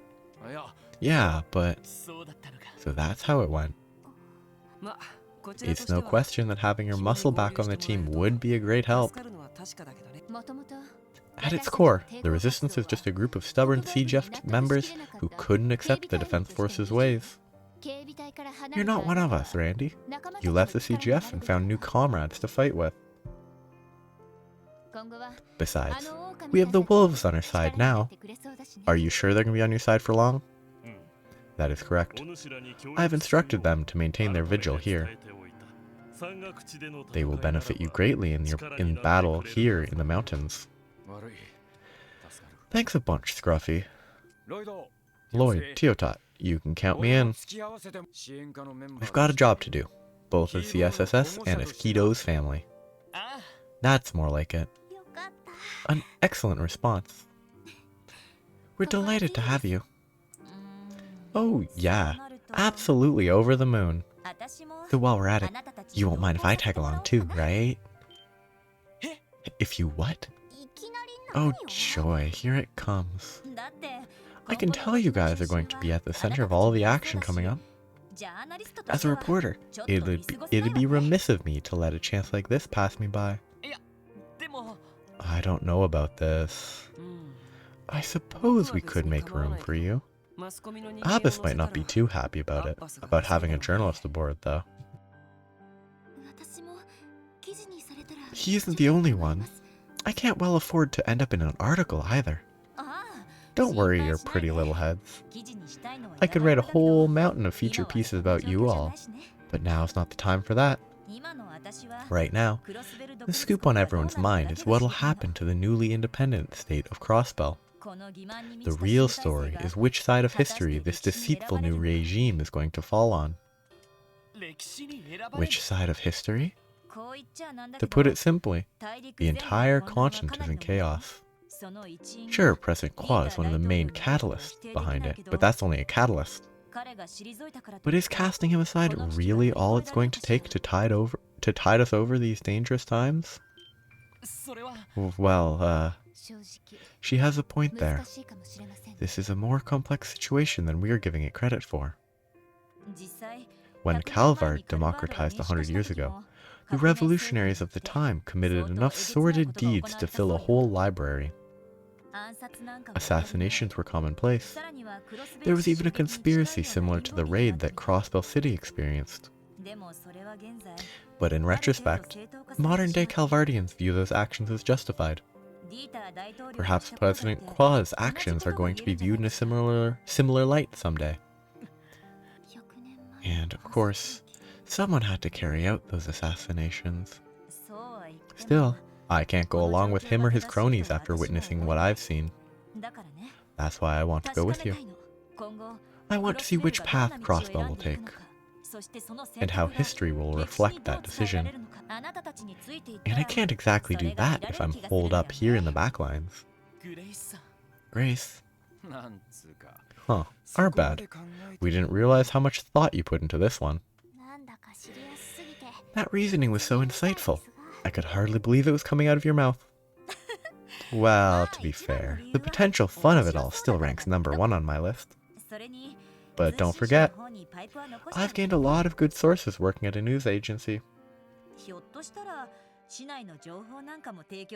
Yeah, but... So that's how it went. It's no question that having your muscle back on the team would be a great help. At its core, the Resistance is just a group of stubborn CGF members who couldn't accept the Defense Force's ways. You're not one of us, Randy. You left the CGF and found new comrades to fight with. Besides, we have the wolves on our side now. Are you sure they're going to be on your side for long? That is correct. I've instructed them to maintain their vigil here. They will benefit you greatly in battle here in the mountains. Thanks a bunch, Scruffy. Lloyd, Teotot, you can count me in. We've got a job to do, both as the SSS and as Kido's family. That's more like it. An excellent response. We're delighted to have you. Oh yeah, absolutely over the moon. So while we're at it, you won't mind if I tag along too, right? If you what? Oh joy, here it comes. I can tell you guys are going to be at the center of all the action coming up. As a reporter, it'd be remiss of me to let a chance like this pass me by. I don't know about this. I suppose we could make room for you. Abbas might not be too happy about it, about having a journalist aboard though. He isn't the only one. I can't well afford to end up in an article either. Don't worry your pretty little heads. I could write a whole mountain of feature pieces about you all, but now's not the time for that. Right now, the scoop on everyone's mind is what'll happen to the newly independent state of Crossbell. The real story is which side of history this deceitful new regime is going to fall on. Which side of history? To put it simply, the entire continent is in chaos. Sure, President Kwa is one of the main catalysts behind it, but that's only a catalyst. But is casting him aside really all it's going to take to tide us over these dangerous times? Well, she has a point there. This is a more complex situation than we are giving it credit for. When Calvard democratized 100 years ago, the revolutionaries of the time committed enough sordid deeds to fill a whole library. Assassinations were commonplace. There was even a conspiracy similar to the raid that Crossbell City experienced. But in retrospect, modern-day Calvardians view those actions as justified. Perhaps President Kwa's actions are going to be viewed in a similar light someday. And of course, someone had to carry out those assassinations. Still, I can't go along with him or his cronies after witnessing what I've seen. That's why I want to go with you. I want to see which path Crossbell will take, and how history will reflect that decision. And I can't exactly do that if I'm holed up here in the backlines. Grace? Huh, our bad. We didn't realize how much thought you put into this one. That reasoning was so insightful. I could hardly believe it was coming out of your mouth. Well, to be fair, the potential fun of it all still ranks #1 on my list. But don't forget, I've gained a lot of good sources working at a news agency.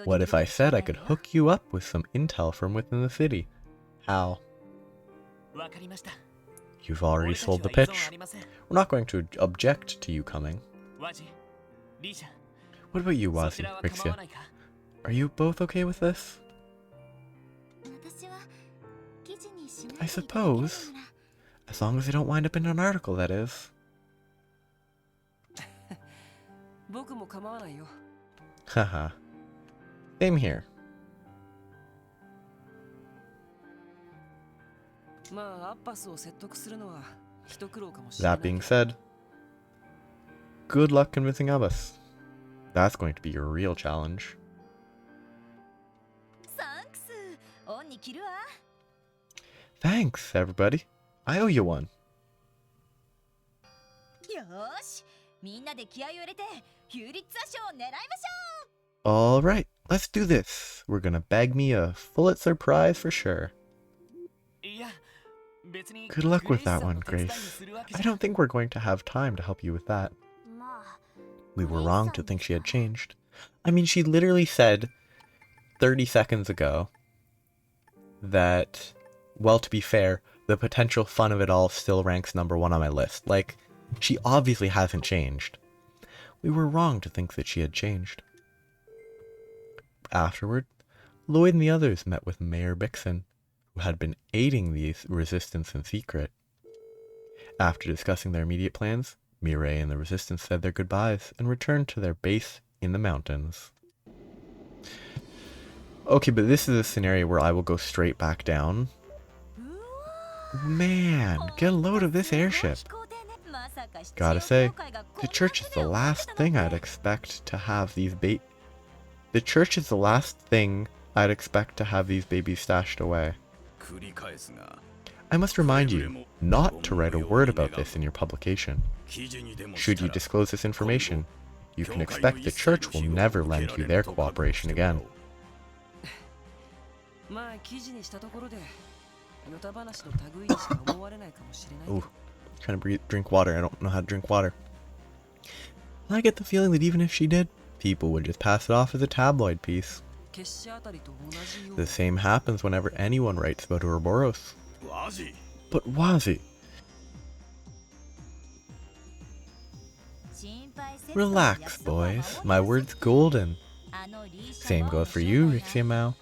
What if I said I could hook you up with some intel from within the city? How? You've already sold the pitch. We're not going to object to you coming. What about you, Wazi, Rixia? Are you both okay with this? I suppose. As long as they don't wind up in an article, that is. Haha. Same here. That being said, good luck convincing Abbas. That's going to be your real challenge. Thanks, everybody. I owe you one. Alright, Let's do this. We're gonna bag me a Pulitzer Prize for sure. Good luck with that one, Grace. I don't think we're going to have time to help you with that. We were wrong to think she had changed. I mean, she literally said 30 seconds ago that, well, to be fair, the potential fun of it all still ranks #1 on my list. Like, she obviously hasn't changed. We were wrong to think that she had changed. Afterward, Lloyd and the others met with Mayor Bixen, who had been aiding the resistance in secret. After discussing their immediate plans, Mireille and the resistance said their goodbyes and returned to their base in the mountains. Okay, but this is a scenario where I will go straight back down. Man, get a load of this airship. Gotta say, the church is the last thing I'd expect to have these babies stashed away. I must remind you not to write a word about this in your publication. Should you disclose this information, you can expect the church will never lend you their cooperation again. Ooh, trying to drink water. I don't know how to drink water. I get the feeling that even if she did, people would just pass it off as a tabloid piece. The same happens whenever anyone writes about Ouroboros. But Wazi. Relax, boys. My word's golden. Same goes for you, Rixiamao.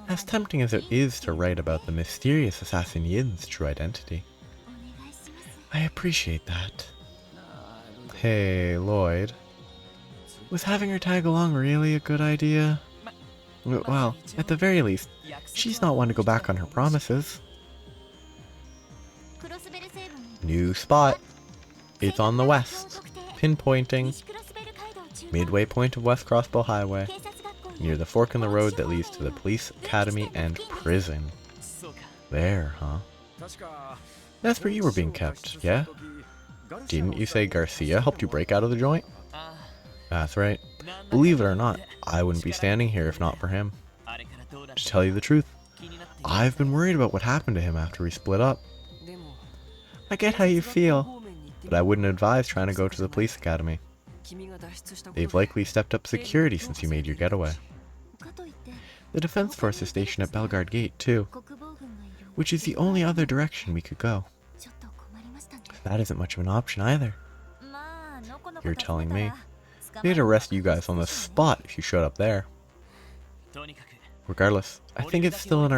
As tempting as it is to write about the mysterious assassin Yin's true identity. I appreciate that. Hey, Lloyd. Was having her tag along really a good idea? Well, at the very least, she's not one to go back on her promises. New spot. It's on the west. Pinpointing. Midway point of West Crossbow Highway. Near the fork in the road that leads to the police academy and prison. There, huh? That's where you were being kept, yeah? Didn't you say Garcia helped you break out of the joint? That's right. Believe it or not, I wouldn't be standing here if not for him. To tell you the truth, I've been worried about what happened to him after we split up. I get how you feel, but I wouldn't advise trying to go to the police academy. They've likely stepped up security since you made your getaway. The defense force is stationed at Bellegarde Gate, too, which is the only other direction we could go. That isn't much of an option either. You're telling me. They'd arrest you guys on the spot if you showed up there. Regardless, I think it's still in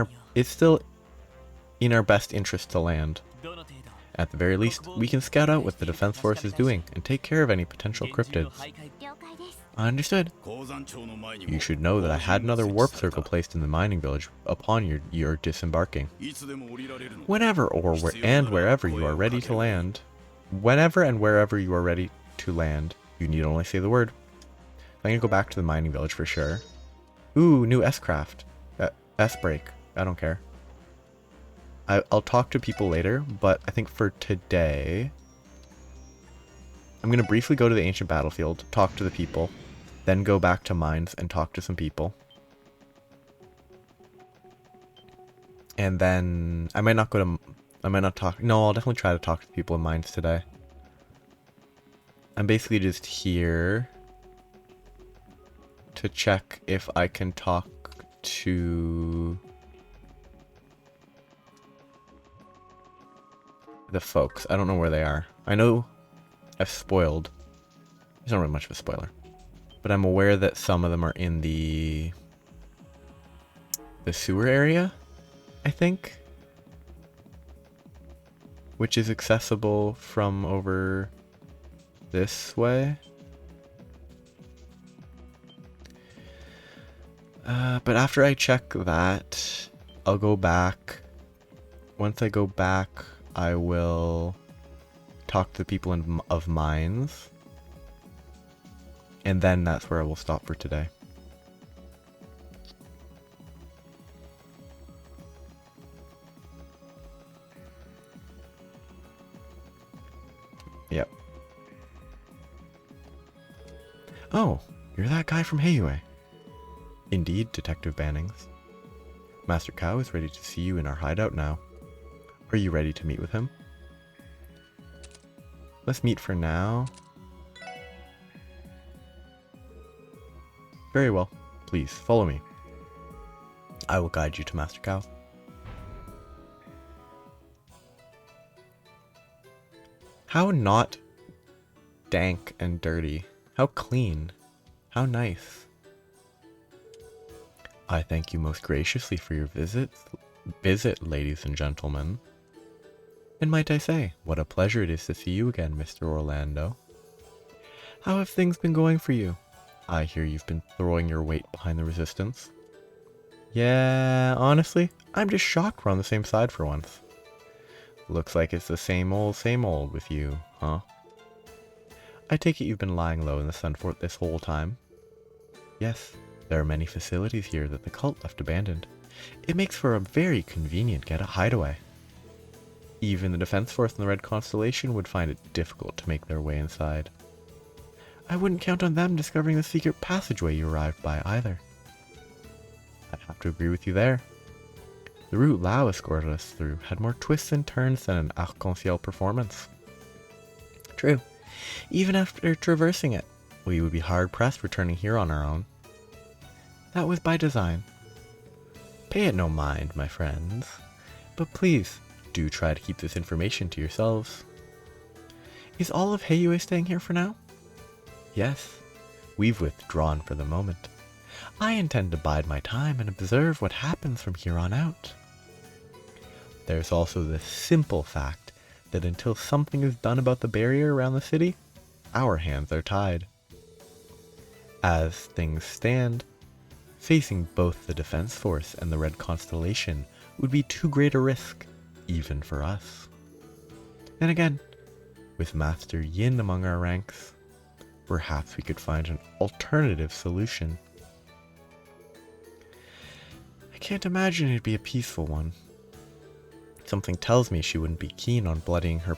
our best interest to land. At the very least, we can scout out what the defense force is doing and take care of any potential cryptids. Understood. You should know that I had another warp circle placed in the mining village upon your disembarking. Whenever and wherever you are ready to land, you need only say the word. I'm gonna go back to the mining village for sure. Ooh, new S-craft. S-break. I don't care. I'll talk to people later, but I think for today, I'm going to briefly go to the ancient battlefield, talk to the people, then go back to Mainz and talk to some people. And then I'll definitely try to talk to people in Mainz today. I'm basically just here to check if I can talk to the folks. I don't know where they are. I know I've spoiled. There's not really much of a spoiler. But I'm aware that some of them are in the sewer area, I think. Which is accessible from over this way. But after I check that, I'll go back. Once I go back, I will talk to the people of Mainz. And then that's where I will stop for today. Yep. Oh, you're that guy from Heiyue. Indeed, Detective Bannings. Master Cow is ready to see you in our hideout now. Are you ready to meet with him? Let's meet for now. Very well. Please, follow me. I will guide you to Master Cow. How not dank and dirty. How clean. How nice. I thank you most graciously for your visit, ladies and gentlemen. And might I say, what a pleasure it is to see you again, Mr. Orlando. How have things been going for you? I hear you've been throwing your weight behind the resistance. Yeah, honestly, I'm just shocked we're on the same side for once. Looks like it's the same old with you, huh? I take it you've been lying low in the Sunfort this whole time? Yes, there are many facilities here that the cult left abandoned. It makes for a very convenient hideaway. Even the defense force in the Red Constellation would find it difficult to make their way inside. I wouldn't count on them discovering the secret passageway you arrived by either. I'd have to agree with you there. The route Lau escorted us through had more twists and turns than an arc-en-ciel performance. True. Even after traversing it, we would be hard-pressed returning here on our own. That was by design. Pay it no mind, my friends. But please, do try to keep this information to yourselves. Is all of Heiyue staying here for now? Yes. We've withdrawn for the moment. I intend to bide my time and observe what happens from here on out. There's also the simple fact that until something is done about the barrier around the city, our hands are tied. As things stand, facing both the defense force and the Red Constellation would be too great a risk, even for us. And again, with Master Yin among our ranks, perhaps we could find an alternative solution. I can't imagine it'd be a peaceful one. Something tells me she wouldn't be keen on bloodying her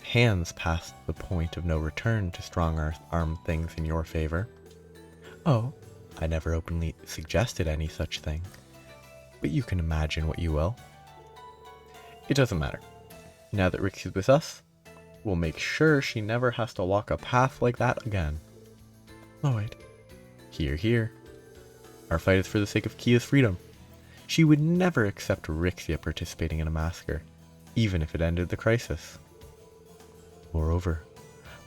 hands past the point of no return to strong-arm things in your favor. Oh, I never openly suggested any such thing, but you can imagine what you will. It doesn't matter. Now that Rixie's with us, we'll make sure she never has to walk a path like that again. Lloyd. Hear, hear. Our fight is for the sake of Kia's freedom. She would never accept Rixia participating in a massacre, even if it ended the crisis. Moreover,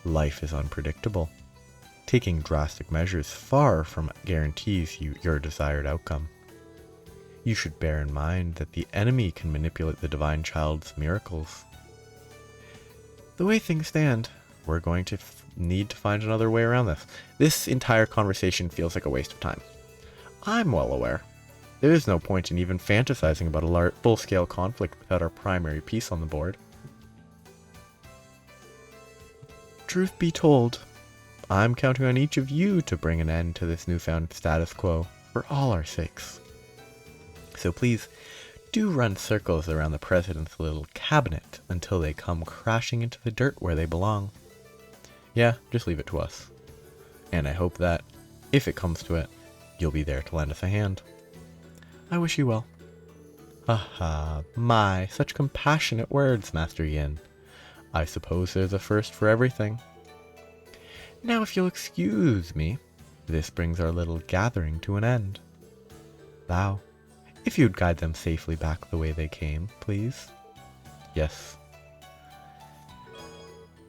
life is unpredictable. Taking drastic measures far from guarantees you your desired outcome. You should bear in mind that the enemy can manipulate the Divine Child's miracles. The way things stand, we're going to need to find another way around this. This entire conversation feels like a waste of time. I'm well aware. There is no point in even fantasizing about a full-scale conflict without our primary piece on the board. Truth be told, I'm counting on each of you to bring an end to this newfound status quo for all our sakes. So please, do run circles around the President's little cabinet until they come crashing into the dirt where they belong. Yeah, just leave it to us. And I hope that, if it comes to it, you'll be there to lend us a hand. I wish you well. Haha, my, such compassionate words, Master Yin. I suppose there's a first for everything. Now if you'll excuse me, this brings our little gathering to an end. Thou, if you'd guide them safely back the way they came, please. Yes.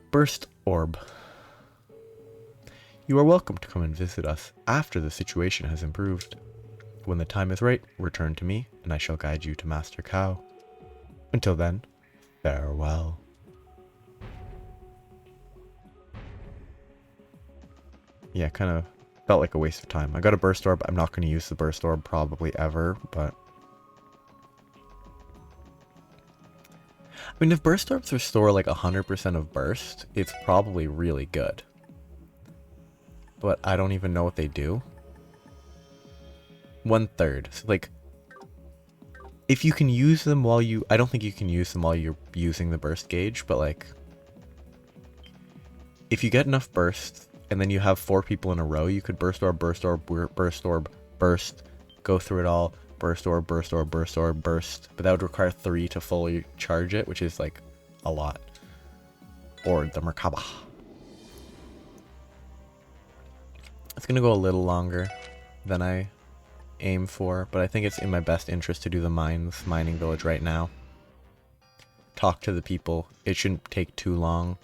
Burst Orb. You are welcome to come and visit us after the situation has improved. When the time is right, return to me, and I shall guide you to Master Cow. Until then, farewell. Yeah, kind of felt like a waste of time. I got a Burst Orb. I'm not going to use the Burst Orb probably ever, but... I mean, if Burst Orbs restore like 100% of Burst, it's probably really good. But I don't even know what they do. 1/3. So like, if you can use them while you... I don't think you can use them while you're using the burst gauge, but like, if you get enough burst, and then you have 4 people in a row, you could burst orb, burst orb, burst orb, burst, go through it all, burst orb, burst orb, burst orb, burst. But that would require 3 to fully charge it, which is like a lot. Or the Merkaba. It's going to go a little longer than I aim for, but I think it's in my best interest to do the Mainz mining village right now. Talk to the people. It shouldn't take too long.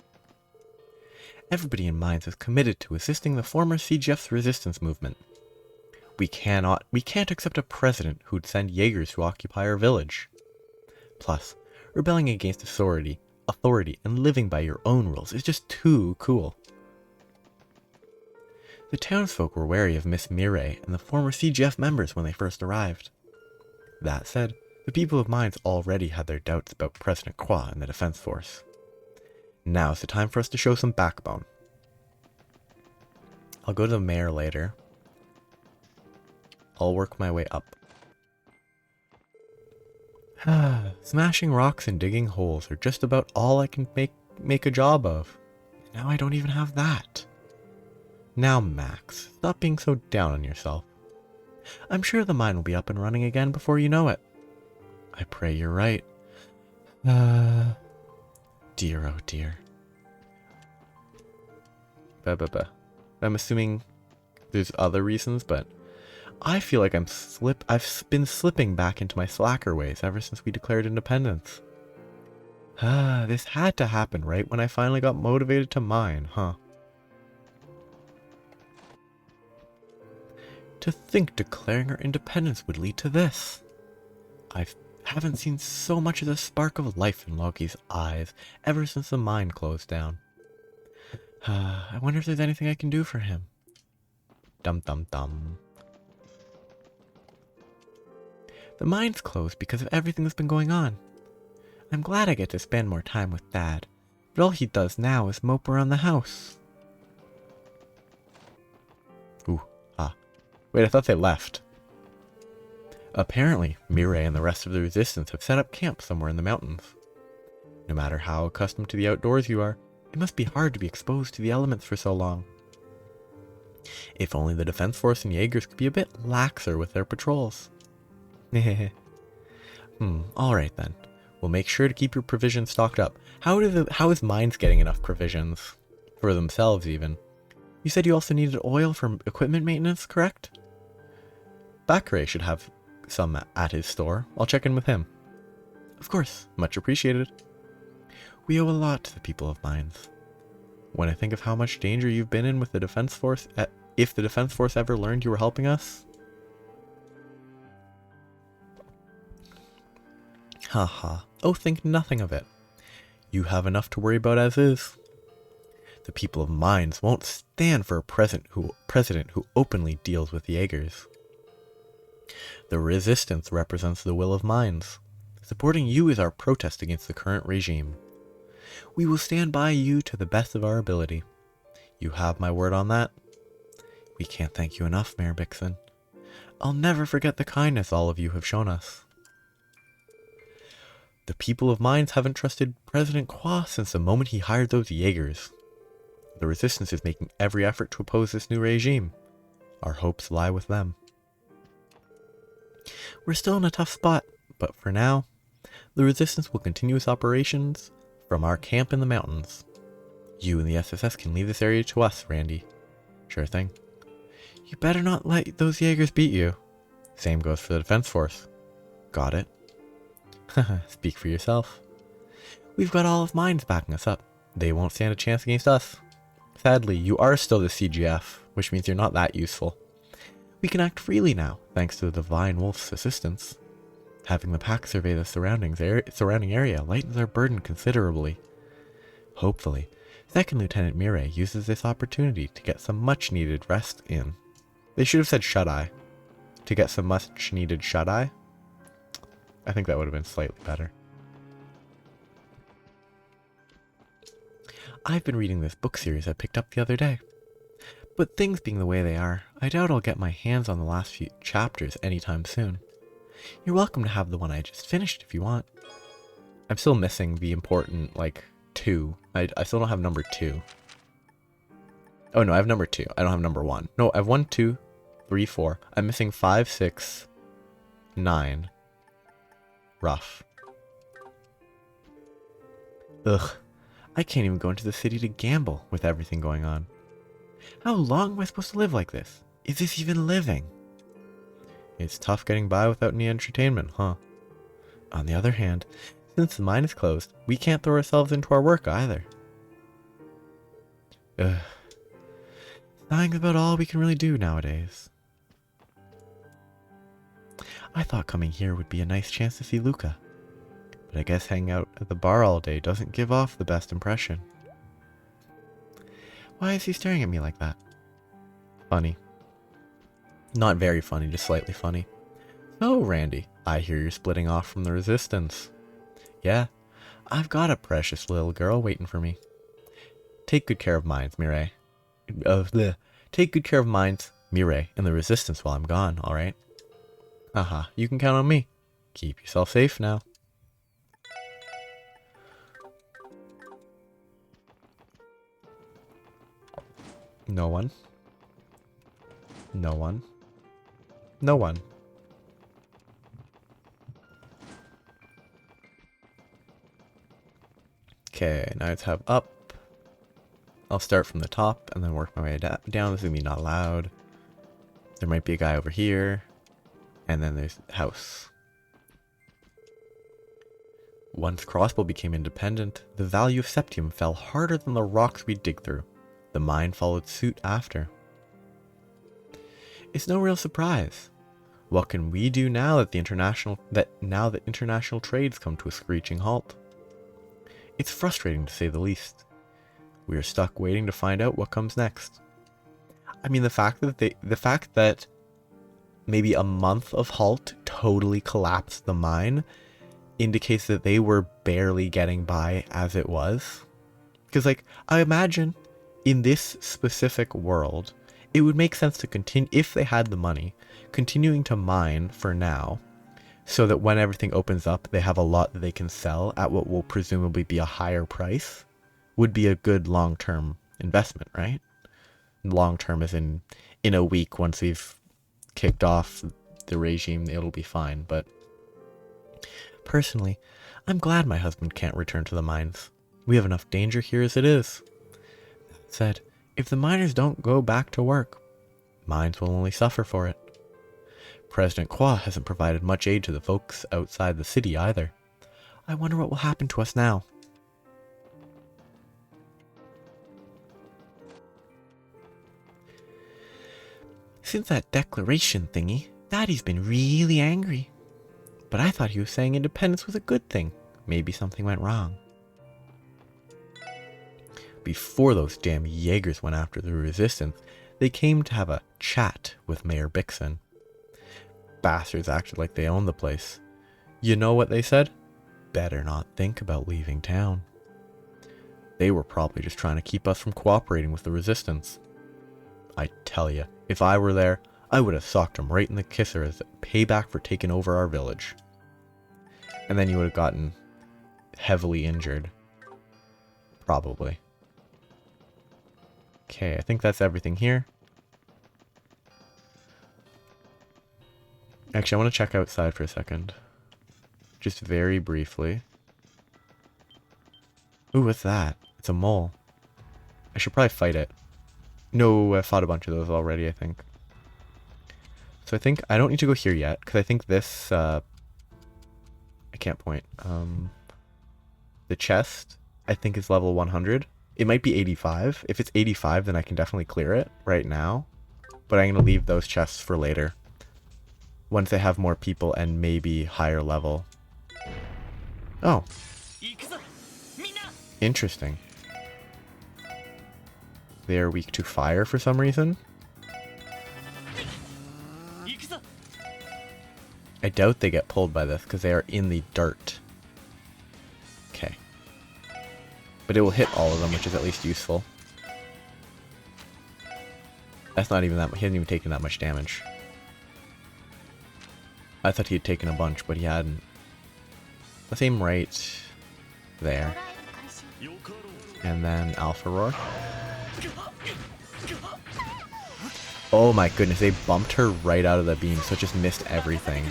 Everybody in Mainz is committed to assisting the former CGF's resistance movement. We can't accept a president who'd send Jaegers to occupy our village. Plus, rebelling against authority, and living by your own rules is just too cool. The townsfolk were wary of Miss Mireille and the former CGF members when they first arrived. That said, the people of Mainz already had their doubts about President Croix and the Defense Force. Now's the time for us to show some backbone. I'll go to the mayor later. I'll work my way up. Smashing rocks and digging holes are just about all I can make a job of. Now I don't even have that. Now, Max, stop being so down on yourself. I'm sure the mine will be up and running again before you know it. I pray you're right. Dear, oh dear. I'm assuming there's other reasons, but I feel like I've been slipping back into my slacker ways ever since we declared independence. This had to happen right when I finally got motivated to mine, huh? To think declaring our independence would lead to this. I haven't seen so much of the spark of life in Loki's eyes ever since the mine closed down. I wonder if there's anything I can do for him. Dum dum dum. The mine's closed because of everything that's been going on. I'm glad I get to spend more time with Dad, but all he does now is mope around the house. Wait, I thought they left. Apparently, Mireille and the rest of the Resistance have set up camp somewhere in the mountains. No matter how accustomed to the outdoors you are, it must be hard to be exposed to the elements for so long. If only the Defense Force and Jaegers could be a bit laxer with their patrols. Alright then. We'll make sure to keep your provisions stocked up. How is Mainz getting enough provisions? For themselves, even. You said you also needed oil for equipment maintenance, correct? Bakare should have some at his store. I'll check in with him. Of course, much appreciated. We owe a lot to the people of Mainz. When I think of how much danger you've been in with the Defense Force, if the Defense Force ever learned you were helping us... Haha. Oh, think nothing of it. You have enough to worry about as is. The people of Mainz won't stand for a president who openly deals with Jaegers. The Resistance represents the will of Mainz. Supporting you is our protest against the current regime. We will stand by you to the best of our ability. You have my word on that. We can't thank you enough, Mayor Bixen. I'll never forget the kindness all of you have shown us. The people of Mainz haven't trusted President Croix since the moment he hired those Jaegers. The Resistance is making every effort to oppose this new regime. Our hopes lie with them. We're still in a tough spot, but for now, the Resistance will continue its operations from our camp in the mountains. You and the SSS can leave this area to us, Randy. Sure thing. You better not let those Jaegers beat you. Same goes for the Defense Force. Got it. Speak for yourself. We've got all of Mainz backing us up. They won't stand a chance against us. Sadly, you are still the CGF, which means you're not that useful. We can act freely now, thanks to the Divine Wolf's assistance. Having the pack survey the surrounding area lightens our burden considerably. Hopefully, 2nd Lieutenant Mireille uses this opportunity to get some much-needed rest in. They should have said shut-eye. To get some much-needed shut-eye? I think that would have been slightly better. I've been reading this book series I picked up the other day. But things being the way they are, I doubt I'll get my hands on the last few chapters anytime soon. You're welcome to have the one I just finished if you want. I'm still missing the important, 2. I still don't have number 2. Oh no, I have number 2. I don't have number 1. No, I have 1, 2, 3, 4. I'm missing 5, 6, 9. Rough. Ugh. I can't even go into the city to gamble with everything going on. How long am I supposed to live like this? Is this even living? It's tough getting by without any entertainment, huh? On the other hand, since the mine is closed, we can't throw ourselves into our work either. Ugh. Dying about all we can really do nowadays. I thought coming here would be a nice chance to see Luca, but I guess hanging out at the bar all day doesn't give off the best impression. Why is he staring at me like that? Funny. Not very funny, just slightly funny. So, Randy, I hear you're splitting off from the Resistance. Yeah, I've got a precious little girl waiting for me. Take good care of Mainz, Mireille. Take good care of Mainz, Mireille, and the Resistance while I'm gone, alright? Aha, you can count on me. Keep yourself safe now. No one. No one. No one. Okay, now let's have up. I'll start from the top and then work my way down. This is going to be not allowed. There might be a guy over here. And then there's the house. Once Crossbow became independent, the value of Septium fell harder than the rocks we dig through. The mine followed suit after. It's no real surprise. What can we do now that international trade's come to a screeching halt? It's frustrating to say the least. We are stuck waiting to find out what comes next. I mean, the fact that maybe a month of halt totally collapsed the mine indicates that they were barely getting by as it was. Because, like, I imagine in this specific world, it would make sense to continue, if they had the money, continuing to mine for now, so that when everything opens up, they have a lot that they can sell at what will presumably be a higher price, would be a good long-term investment, right? Long-term as in a week, once we've kicked off the regime, it'll be fine. But personally, I'm glad my husband can't return to the mines. We have enough danger here as it is. That said, if the miners don't go back to work, mines will only suffer for it. President Kwa hasn't provided much aid to the folks outside the city either. I wonder what will happen to us now. Since that declaration thingy, Daddy's been really angry. But I thought he was saying independence was a good thing. Maybe something went wrong. Before those damn Jaegers went after the Resistance, they came to have a chat with Mayor Bixen. Bastards acted like they owned the place. You know what they said? Better not think about leaving town. They were probably just trying to keep us from cooperating with the Resistance. I tell you, if I were there, I would have socked him right in the kisser as payback for taking over our village. And then you would have gotten heavily injured. Probably. Okay, I think that's everything here. Actually, I want to check outside for a second. Just very briefly. Ooh, what's that? It's a mole. I should probably fight it. No, I fought a bunch of those already, I think. So I think I don't need to go here yet, because I think this, I can't point. The chest, I think, is level 100. It might be 85. If it's 85, then I can definitely clear it right now. But I'm going to leave those chests for later. Once they have more people and maybe higher level. Oh. Interesting. They are weak to fire for some reason. I doubt they get pulled by this because they are in the dirt. Okay. But it will hit all of them, which is at least useful. That's not even that much. He hasn't even taken that much damage. I thought he had taken a bunch, but he hadn't. Let's aim right there. And then Alpha Roar. Oh my goodness, they bumped her right out of the beam, so it just missed everything.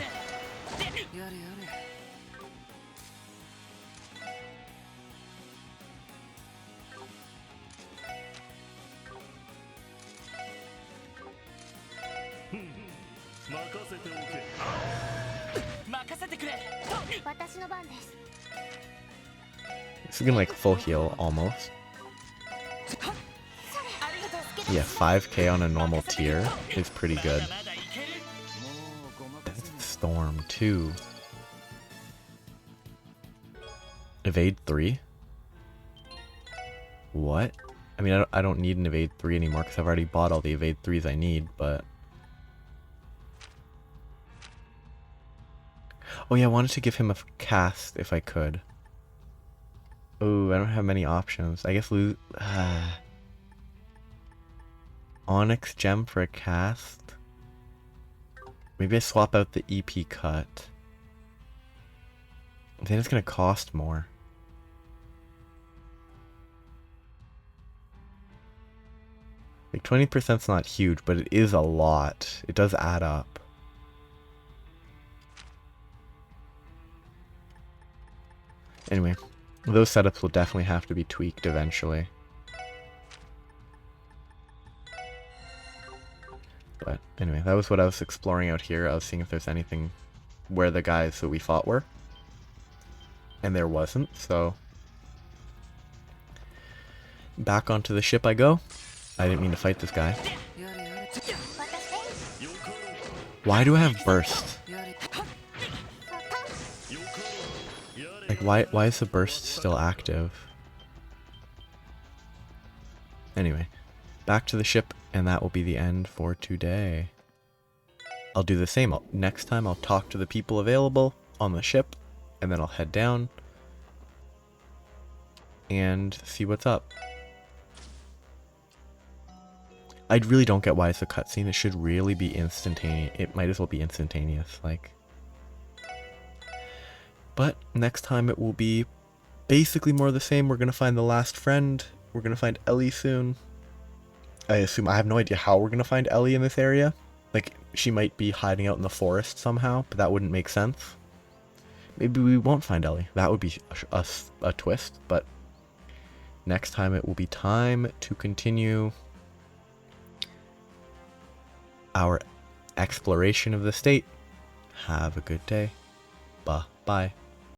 This is gonna like full heal almost. Yeah, 5k on a normal tier is pretty good. That's Storm 2. Evade 3? What? I mean, I don't need an Evade 3 anymore because I've already bought all the Evade 3s I need, but... Oh yeah, I wanted to give him a cast if I could. Oh, I don't have many options. I guess lose... Onyx gem for a cast? Maybe I swap out the EP cut. I think it's gonna cost more. Like 20%'s not huge, but it is a lot. It does add up. Anyway, those setups will definitely have to be tweaked eventually. But anyway, that was what I was exploring out here. I was seeing if there's anything where the guys that we fought were. And there wasn't, so... Back onto the ship I go. I didn't mean to fight this guy. Why do I have burst? Like, why is the burst still active? Anyway, back to the ship, and that will be the end for today. I'll do the same. Next time I'll talk to the people available on the ship, and then I'll head down and see what's up. I really don't get why it's a cutscene. It should really be instantaneous. It might as well be instantaneous, like. But next time it will be basically more of the same. We're gonna find the last friend. We're gonna find Ellie soon. I assume, I have no idea how we're gonna find Ellie in this area. Like, she might be hiding out in the forest somehow, but that wouldn't make sense. Maybe we won't find Ellie. That would be a twist, but next time it will be time to continue our exploration of the state. Have a good day. Bye.